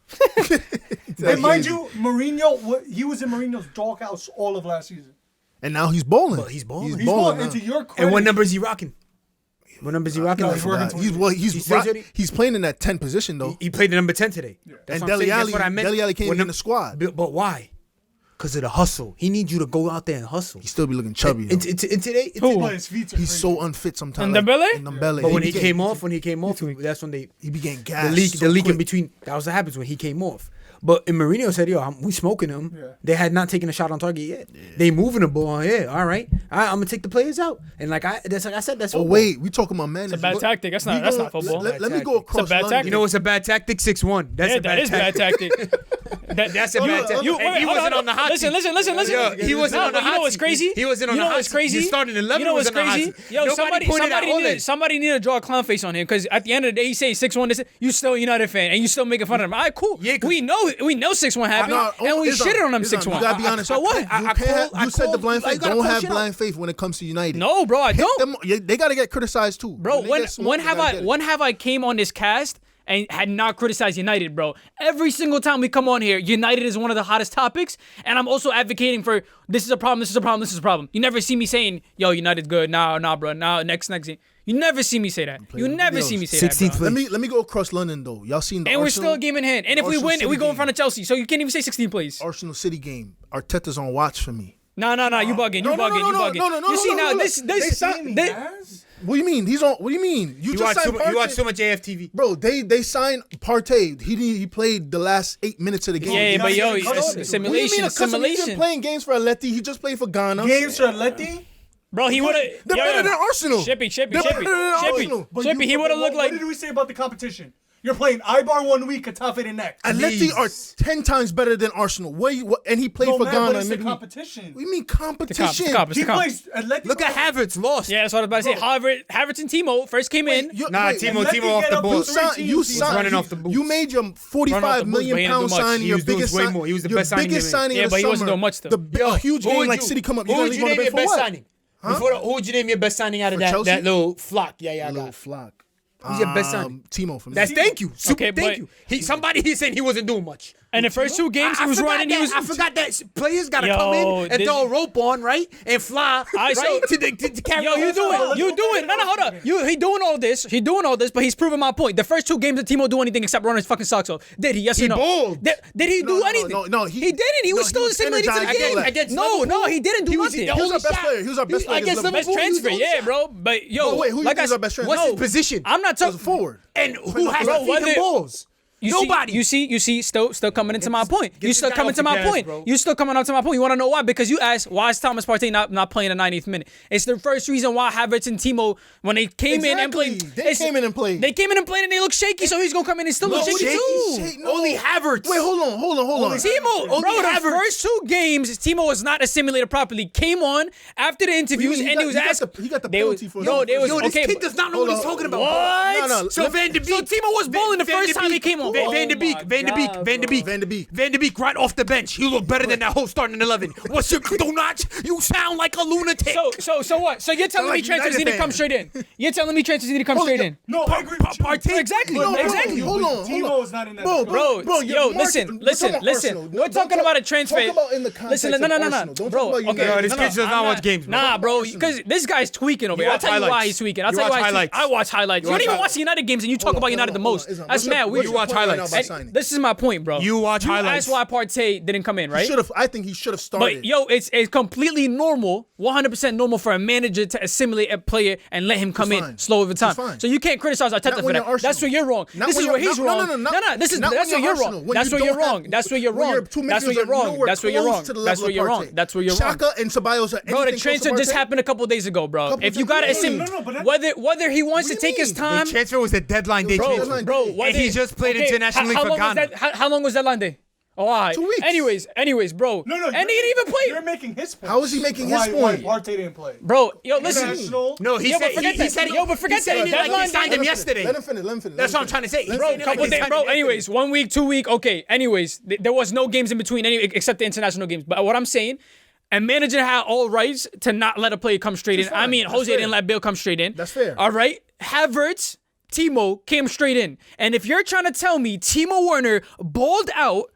And mind you, Mourinho, he was in Mourinho's doghouse all of last season. And now he's bowling. But he's balling. He's balling. now. And to your credit, And what number is he rocking? What number is he rocking? No, I he's forgot. working He's playing in that 10 position though. He played the number 10 today. That's And what I'm saying. Dele That's Alli, what I meant. Dele Alli came When in the squad. But why? Because of the hustle. He needs you to go out there and hustle. He still be looking chubby. And though. today, But his feet are He's crazy. so unfit sometimes. And Dembele? Dembele. but when he became- came off, that's when he be getting the gas. leak so in quick. between. That was what happens when he came off. But and Mourinho said, "Yo, we smoking him." Yeah. They had not taken a shot on target yet. They moving the ball. Yeah, all right. I'm gonna take the players out. And like I said, that's Oh football. wait, we talking about management. It's a bad tactic. That's not football. Let me go across bad London. tactic. You know what's a bad tactic? 6-1. That's Yeah, a bad that is bad tactic. tactic. That's a bad tactic. You, And he hold wasn't on the hot listen, seat. Listen. Yo, he wasn't No, on the but hot you know what's seat. crazy? He wasn't on you the know hot what's seat. crazy? He started in 11. You know what's was on the hot crazy? seat. Yo, Nobody pointed at Ole. somebody need to draw a clown face on him because at the end of the day, he saying 6-1. You still a United fan and you still making fun of him. All right, cool. Yeah, 'cause- we know 6-1 happened and we Islam, shitted on him Islam, 6-1. You gotta be honest. So what? You said the blind faith. Don't have blind faith when it comes to United. No, bro, I Hit don't. them- they gotta get criticized too. Bro, they when get smoked, they gotta get it. when have I came on this cast and had not criticized United, bro? Every single time we come on here, United is one of the hottest topics, and I'm also advocating for this is a problem, this is a problem, this is a problem. You never see me saying, yo, United's good. Nah, bro. Nah, next. You never see me say that. You never see me say that, 16th bro. Let me go across London though. Y'all seen the And we're Arsenal, still a game in hand. And if we Arsenal win, City we go in game. front of Chelsea. So you can't even say 16 plays. Arsenal City game. Arteta's on watch for me. No, you bugging. No, You no, bugging. no, You no, bugging. no, no, no, You see no, now no, this they signed me, they- guys. What do you mean? He's on. What do you mean? You just signed Partey. You watch too much AFTV. Bro, they signed Partey. He played the last 8 minutes of the game. Yeah, but yo, What do you mean simulation. He's been playing games for Atleti. He just played for Ghana. Games for Atleti? Bro, he would have. They're better than Arsenal. Chippy. They're better than Arsenal. Chippy, he would have looked like. What did we say about the competition? You're playing Ibar 1 week, Getafe the next. Atleti are 10 times better than Arsenal. And he played for man, Ghana. but it's the and competition. What do you mean competition? The comp. He plays Atleti. Look at Havertz lost. Yeah, that's what I was about to say. Havertz and Timo first came in. Nah, Timo Atleti off get the up ball. to You He's signed. running off the boots. You made your Running off 45 the boots, million but he didn't pound do much. signing. He Your was doing biggest way sign- more. He was the your best signing biggest they made. signing Yeah, of but the he wasn't summer. doing much, though. A huge Who game would like you- City come up. Who You're would gonna you leave on name the your bench best for what? signing? Who would you name your best signing out of For that Chelsea? little flock? Yeah, I Little got. flock. Who's your best signing? Timo for me. That's thank you. Okay, Thank you. He's saying he wasn't doing much. And the first 2 games he was running. I forgot that players gotta Yo, come in and this- throw a rope on, right, and fly, Alright, so- right, to carry. Yo, you the whole do it. No, hold up. He doing all this. But he's proving my point. The first 2 games, did Timo do anything except run his fucking socks off? Did he? Yes or He no? bowled. Did he do anything? No, he didn't. He was still assimilated to the energized game. against No, he didn't do nothing. He was our best player. He was our best player. against against Liverpool. Best transfer, He was yeah, on bro. But yo, But wait, who you like think is our best transfer? What's no, his position? I'm not talking forward. And who has Bro, to feed whether- him balls? Nobody. You see, still coming into my point. You this still guy coming off to the my gas, point. bro. You still coming up to my point. You want to know why? Because you asked, why is Thomas Partey not playing the 90th minute? It's the first reason why Havertz and Timo, when they came in and played. They came in and played. They came in and played and they look shaky, so he's going to come in and still look shaky too. Only Havertz. Wait, hold on. Timo, Only bro, the Havertz. first 2 games, Timo was not assimilated properly. Came on after the interviews He and he was got asking. he got the they penalty was- for no, that. they was Yo, this okay. kid but- does not know Hold what he's on. talking about. What? No, So Van de Beek. So Timo was balling the first time he came on. Van de Beek. Van de Beek right off the bench. He looked better than that whole starting 11. What's your donuts? You sound like a lunatic. So what? So you're telling me like transfers United need to come fan. straight in? You're telling me transfers need to come straight in? No, I agree with you. Partey. Exactly. No, bro, Exactly. Hold on. Timo is not in that. Bro, Bro, listen. We're talking about a transfer. Talk about in the context Listen, no. Don't talk Bro, about okay. No, this kid does not watch games, bro. Nah, bro, because this guy's tweaking over here. I'll watch tell you why highlights. he's tweaking. I'll You tell you watch why he's tweaking. highlights. I watch highlights. You don't even watch the United games, and you talk about United the most. That's mad weird. You watch highlights. And this is my point, bro. You watch highlights. That's why Partey didn't come in, right? I think he should have started. But yo, it's completely normal, 100% normal for a manager to assimilate a player and let him come in fine. slow over time. He's fine. So you can't criticize Arteta Not for when that. you're Arsenal. That's where you're wrong. Not This when is where you're- he's no, wrong. no, no, No, this is not that's when where you're you're Arsenal. wrong. When That's you where you're don't have- wrong. That's where you're when wrong. your two That's where midfielders you're are wrong. nowhere That's where you're close wrong. to the That's level where of you're wrong. Partey. That's where you're wrong. Xhaka and Ceballos are Bro, the anything close transfer to just Partey? happened a couple days ago, bro. Couple If you days gotta ago. assume No, but that- whether he wants to What do you take his mean? time, The transfer was the deadline day Bro, transfer. bro. And he just played internationally how for long was Ghana. that? How long was that line day? Oh, all right. 2 weeks. Anyways, bro. No, And he didn't even play. You're making his point. How is he making his Why point? Partey didn't play. Bro, yo, listen. International. No, he Yo, but said forget he that. said Yo, but forget he said that. he didn't like Deadline they signed day- him yesterday. Let him finish. That's what I'm trying to say. Bro, couple days, bro. Anyways, 1 week, 2 week. Okay. Anyways, there was no games in between any except the international games. But what I'm saying, a manager had all rights to not let a player come straight in. That's I fine. mean, That's Jose fair. didn't let Bill come straight in. That's fair. All right. Havertz, Timo came straight in. And if you're trying to tell me Timo Werner balled out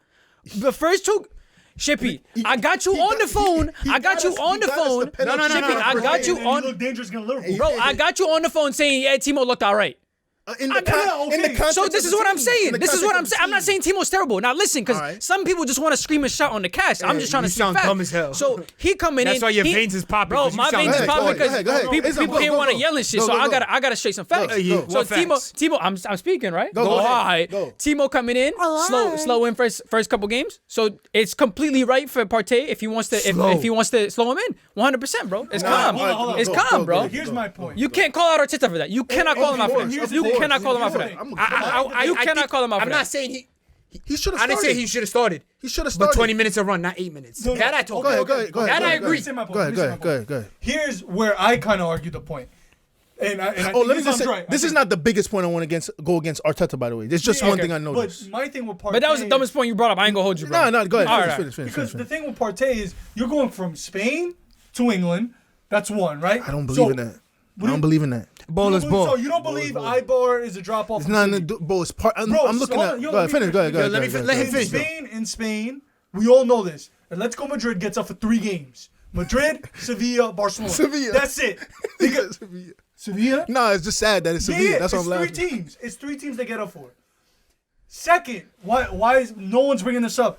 the first two. Shippy, I got you on the phone. I got you on the phone. No, Shippy, I got you And on. he looked dangerous against Liverpool. Bro, I got you on the phone saying, yeah, Timo looked all right. In I the got- context So of this the is what I'm team. saying. In the This is what I'm context of saying. I'm not the saying Timo's terrible. Now listen, because Alright. some people just want to scream and shout on the cast. I'm just trying to you speak sound facts. dumb as hell. So he coming in. That's why your veins is popping, Bro, 'cause you my sound veins is dumb. popping Go ahead, because go ahead. people Go, here go, want to go. yell and shit. Go, So go, I go. gotta straight some facts. Go. So What facts? Timo, I'm speaking right. Go All ahead. right. Go. Timo coming in, slow in first couple games. So it's completely right for Partey if he wants to if he wants to slow him in. 100%, bro. It's calm. hold on. It's Go, calm, go, bro. go. Here's my point. You can't call out Arteta for that. You cannot call him out for that. here's the You thing. cannot call him out for that. You cannot call him out for I'm that. not saying He should have I started. didn't say he should have started. He should have But started. 20 minutes a run, not 8 minutes. No, no. That I told Go you. ahead. That I agree. Say my point. Go ahead. Here's where I kind of argue the point. And I Oh, think let me this just say, sounds right. this is not the biggest point I want to go against Arteta, by the way. There's just Yeah, one okay. thing I noticed. But my thing with Partey But that was the is- dumbest point you brought up. I ain't gonna hold you, bro. No, go ahead. All right. Finish. Because the thing with Partey is you're going from Spain to England. That's one, right? I don't believe in that. I don't believe in that. Ball is ball. So you don't believe Ibar is a drop off? It's not, bro. It's part. I'm looking hold at. on, yo, Go ahead, let me finish. Go ahead. Yo, let him finish. In Spain, we all know this. Atletico Madrid gets up for 3 games. Madrid, Sevilla, Barcelona. Sevilla. That's it. They get- Sevilla? No, it's just sad that it's Sevilla. Yeah, That's what it's I'm laughing. 3 teams. It's 3 teams they get up for. Second, why is no one's bringing this up?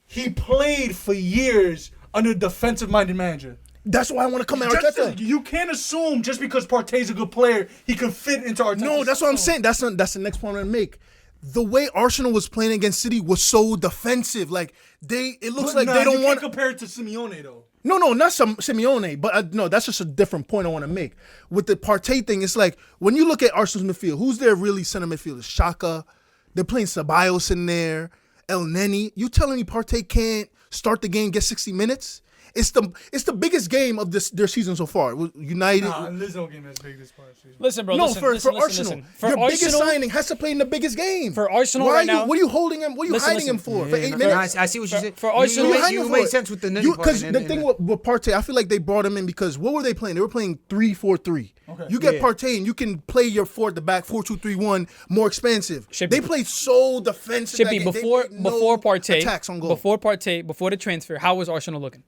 He played for years under a defensive-minded manager. That's why I want to come at Arteta. You can't assume just because Partey's a good player, he can fit into Arteta's No, that's what I'm system. saying. That's the next point I'm gonna make. The way Arsenal was playing against City was so defensive. Like it looks like Nah, they don't you want. can't compare it to Simeone though. No, not some Simeone, but no, that's just a different point I want to make. With the Partey thing, it's like when you look at Arsenal's midfield, who's their really center midfielders? Xhaka, they're playing Ceballos in there, El Neni. You telling me Partey can't start the game, get 60 minutes? It's the biggest game of their season so far. United. Nah, there's no game as big as Partey. Listen, bro. No, listen, for listen, Arsenal, listen. For your biggest Arsenal, signing has to play in the biggest game. For Arsenal Why right are you, now- what are you holding him? What are you Listen, hiding him for? For 8 No, minutes? I see what you said. for Arsenal- you made sense with the Nani part. Because and the then- thing with Partey, I feel like they brought him in because what were they playing? They were playing 3-4-3. Okay. You get Yeah. Partey and you can play your 4 at the back, 4-2-3-1, more expansive. Shippy. They played so defensive. that Shippy, game. They before made no Partey, attacks on goal. before Partey, before the transfer, how was Arsenal looking?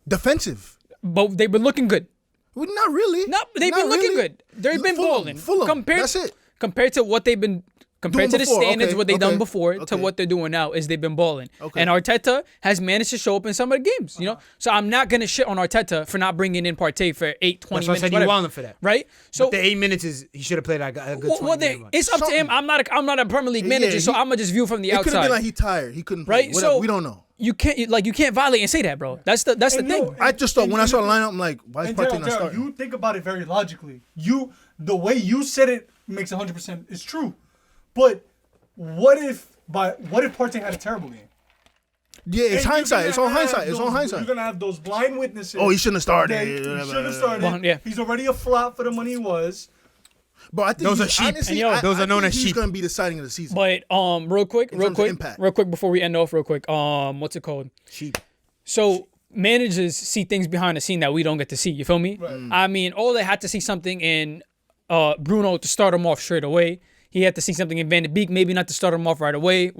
Defensive. But they've been looking good. Well, not really. No, they've Not been looking really. good. They've been balling. Fulham. That's it. Compared to what they've been. Compared Doing to the before, standards, okay, what they've done okay, before to okay. what they're doing now is they've been balling. Okay. And Arteta has managed to show up in some of the games, you know? So I'm not going to shit on Arteta for not bringing in Partey for 8, 20 That's why I minutes, said you whatever, want him for that. right? So But the 8 minutes is he should have played a good 20 minutes. it's up to him. I'm not a Premier League manager, so I'm going to just view from the It could have outside. been like he tired. He couldn't play. Right? Whatever. So we don't know. You can't violate and say that, bro. That's the And thing. no, I just thought when I saw the and- lineup, I'm like, why is And Partey Daryl, not starting? you think about it very logically. The way you said it makes 100% is true. But what if Partey had a terrible game? Yeah, it's And you're hindsight. gonna It's on have hindsight. It's those- on hindsight. You're gonna have those blind witnesses. Oh, he shouldn't have started. that He should have started. Well, yeah. He's already a flop for the money he was. But I think Those he's- are sheep. honestly, And yo, those are known think as he's sheep. going to be the signing of the season. But real quick impact. before we end off real quick. What's it called? Sheep. So managers see things behind the scene that we don't get to see. You feel me? Right. I mean, all they had to see something in Bruno to start him off straight away. he had to see something in Van de Beek, maybe not to start him off right away.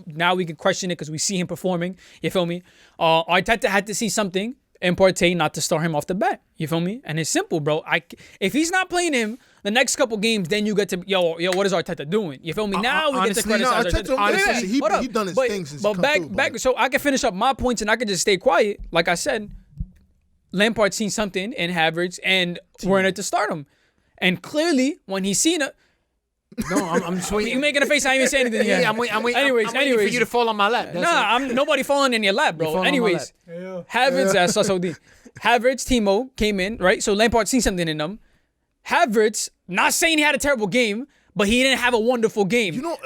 Now we can question it because we see him performing. You feel me? Arteta had to see something in Partey not to start him off the bat. You feel me? And it's simple, bro. If he's not playing him the next couple games, then you get to yo, what is Arteta doing? You feel me? Now we get to criticize Arteta. Honestly, he done his thing since he come through. Back, so I can finish up my points and I can just stay quiet. Like I said, Lampard seen something in Havertz and we're in it to start him. And clearly, when he's seen it, No, I'm just waiting. you making a face. I ain't even saying anything yet. Yeah, I'm waiting. Anyways, I'm waiting for you to fall on my lap. That's Nah, I'm nobody falling in your lap, You're bro. falling on my Anyways, Yeah. Havertz, Sassodin. Havertz, Timo came in, right? So Lampard seen something in them. Havertz, not saying he had a terrible game, but he didn't have a wonderful game. You know,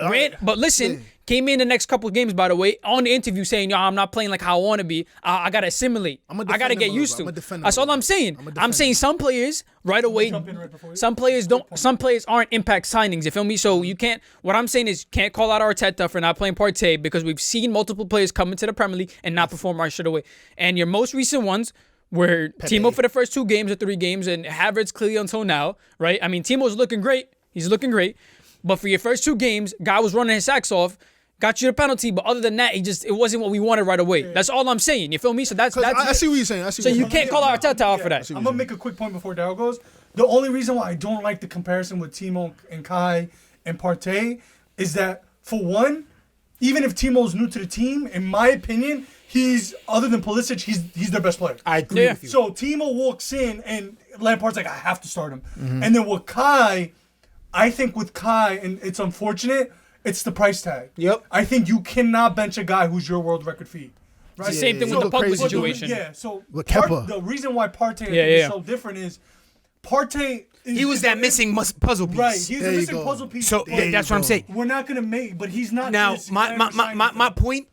But listen, came in the next couple of games, by the way, on the interview saying, yo, I'm not playing like how I want to be. I got to assimilate. I got to get used to. That's all I'm saying. I'm saying some players right away, jump in right before you? some players don't. Some players aren't impact signings. You feel me? So you can't. What I'm saying is, can't call out Arteta for not playing Partey because we've seen multiple players come into the Premier League and not perform right straight away. And your most recent ones were Timo for the first 2 games or 3 games, and Havertz clearly until now, right? I mean, Timo's looking great. He's looking great. But for your first 2 games, guy was running his sacks off, got you the penalty. But other than that, it wasn't what we wanted right away. That's all I'm saying. You feel me? So that's I see what you're saying. so you can't call out Arteta out for that. I'm gonna make a quick point before Daryl goes. The only reason why I don't like the comparison with Timo and Kai and Partey is that, for one, even if Timo's new to the team, in my opinion, he's, other than Pulisic, he's their best player. I agree Yeah. with you. So Timo walks in and Lampard's like, I have to start him. And then with Kai, I think with Kai, and it's unfortunate, it's the price tag. Yep. I think you cannot bench a guy who's your world record fee. Right? Same thing yeah, with the yeah. Pogba Crazy. situation. Yeah, so With Kepa. the reason why Partey Yeah. is so different is Partey... He was that missing puzzle piece. Right, he's There a you missing go. puzzle piece. So but that's what I'm saying. we're not going to make... But he's not... Now, this my signing thing. point.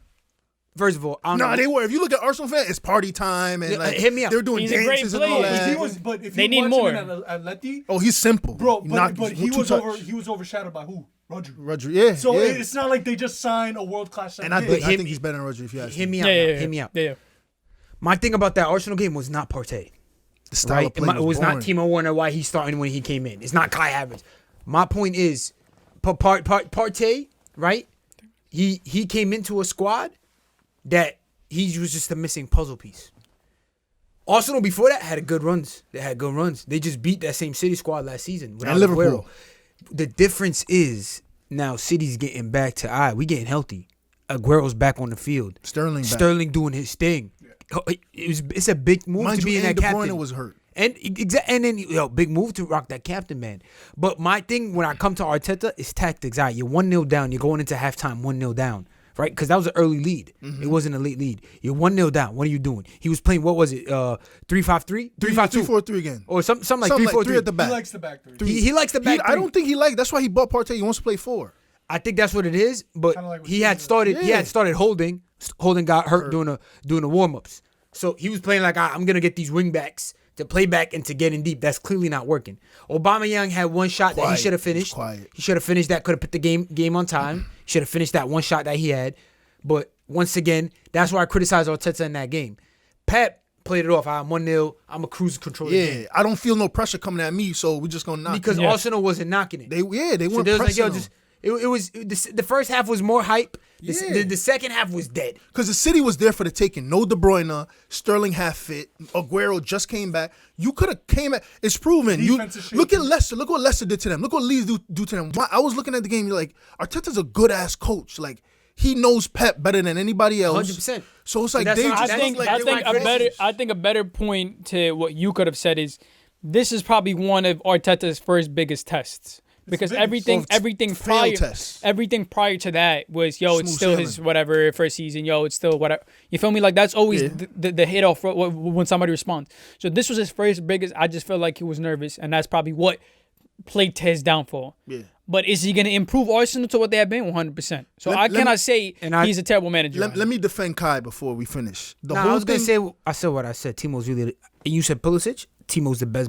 First of all, I don't Nah, know. they were. If you look at Arsenal fans, it's party time and like hit me up. they're doing He's a great dances and all player. that. If They you need watch more. him at Atleti, Oh, he's simple. bro, Knock- but he two was touch. he was overshadowed by who? Rodri. Rodri, yeah. So yeah. it's not like they just signed a world class. And I But think hit he's better than Rodri if you ask Hear me. me out. Yeah. Hear me out. Yeah. My thing about that Arsenal game was not Partey. The style Right? of play It was not boring. Timo Werner why he's starting when he came in. It's not Kai Havertz. My point is, Partey, right? He came into a squad that he was just a missing puzzle piece. Arsenal before that had good runs. They had good runs. They just beat that same City squad last season. without And Liverpool. Aguero. The difference is now City's getting back to we getting healthy. Aguero's back on the field. Sterling back. Sterling doing his thing. It's a big move Mind to be you, in and that De Bruyne captain. was hurt. And then big move to rock that captain, man. But my thing when I come to Arteta is tactics. All right, you're 1-0 down. You're going into halftime 1-0 down, right? Because that was an early lead. It wasn't a late lead. You're 1-0 down. What are you doing? He was playing, what was it? 3-5-3? 3-5-2? 3-4-3 again. Or something like Something 3-4-3. like 3 at the He back. likes the back three. He likes the back I three. don't think he liked. That's why he bought Partey. He wants to play 4. I think that's what it is. But Kinda like what he you had said. started. He Yeah. had started holding. Holding got hurt doing the warm ups. So he was playing like I'm gonna get these wing backs to play back and to get in deep. That's clearly not working. Aubameyang had one shot that he Quiet. should have He was finished. quiet. He should have finished that. Could have put the game on time. Should have finished that one shot that he had. But once again, that's why I criticize Arteta in that game. Pep played it off. I'm 1-0. I'm a cruise control. the Yeah, game. I don't feel no pressure coming at me, so we're just gonna knock. Because it. Arsenal wasn't knocking it. they So weren't they was like, pressing yo, him. just it was the first half was more hype. Yeah. The second half was dead. Because the City was there for the taking. No De Bruyne, Sterling half fit, Aguero just came back. You could have came at. It's proven. Defense is Look at shaky. Leicester. Look what Leicester did to them. Look what Leeds do to them. I was looking at the game. You're like, Arteta's a good ass coach. Like he knows Pep better than anybody else. 100%. So it's like That's they what just I look think- like I they think were a better. crosses. I think a better point to what you could have said is, this is probably one of Arteta's first biggest tests. Because biggest. everything failed prior, tests. everything prior to that was it's Smooth still his sailing. whatever first season. It's still whatever. You feel me? Like that's always the hit off when somebody responds. So this was his first biggest. I just felt like he was nervous, and that's probably what played to his downfall. Yeah. But is he going to improve Arsenal to what they have been? 100%. So Let- I let cannot me- say he's a terrible manager. Let me defend Kai before we finish. The Nah, whole I was gonna thing- say I said what I said. Timo's really. You said Pulisic. Timo's the best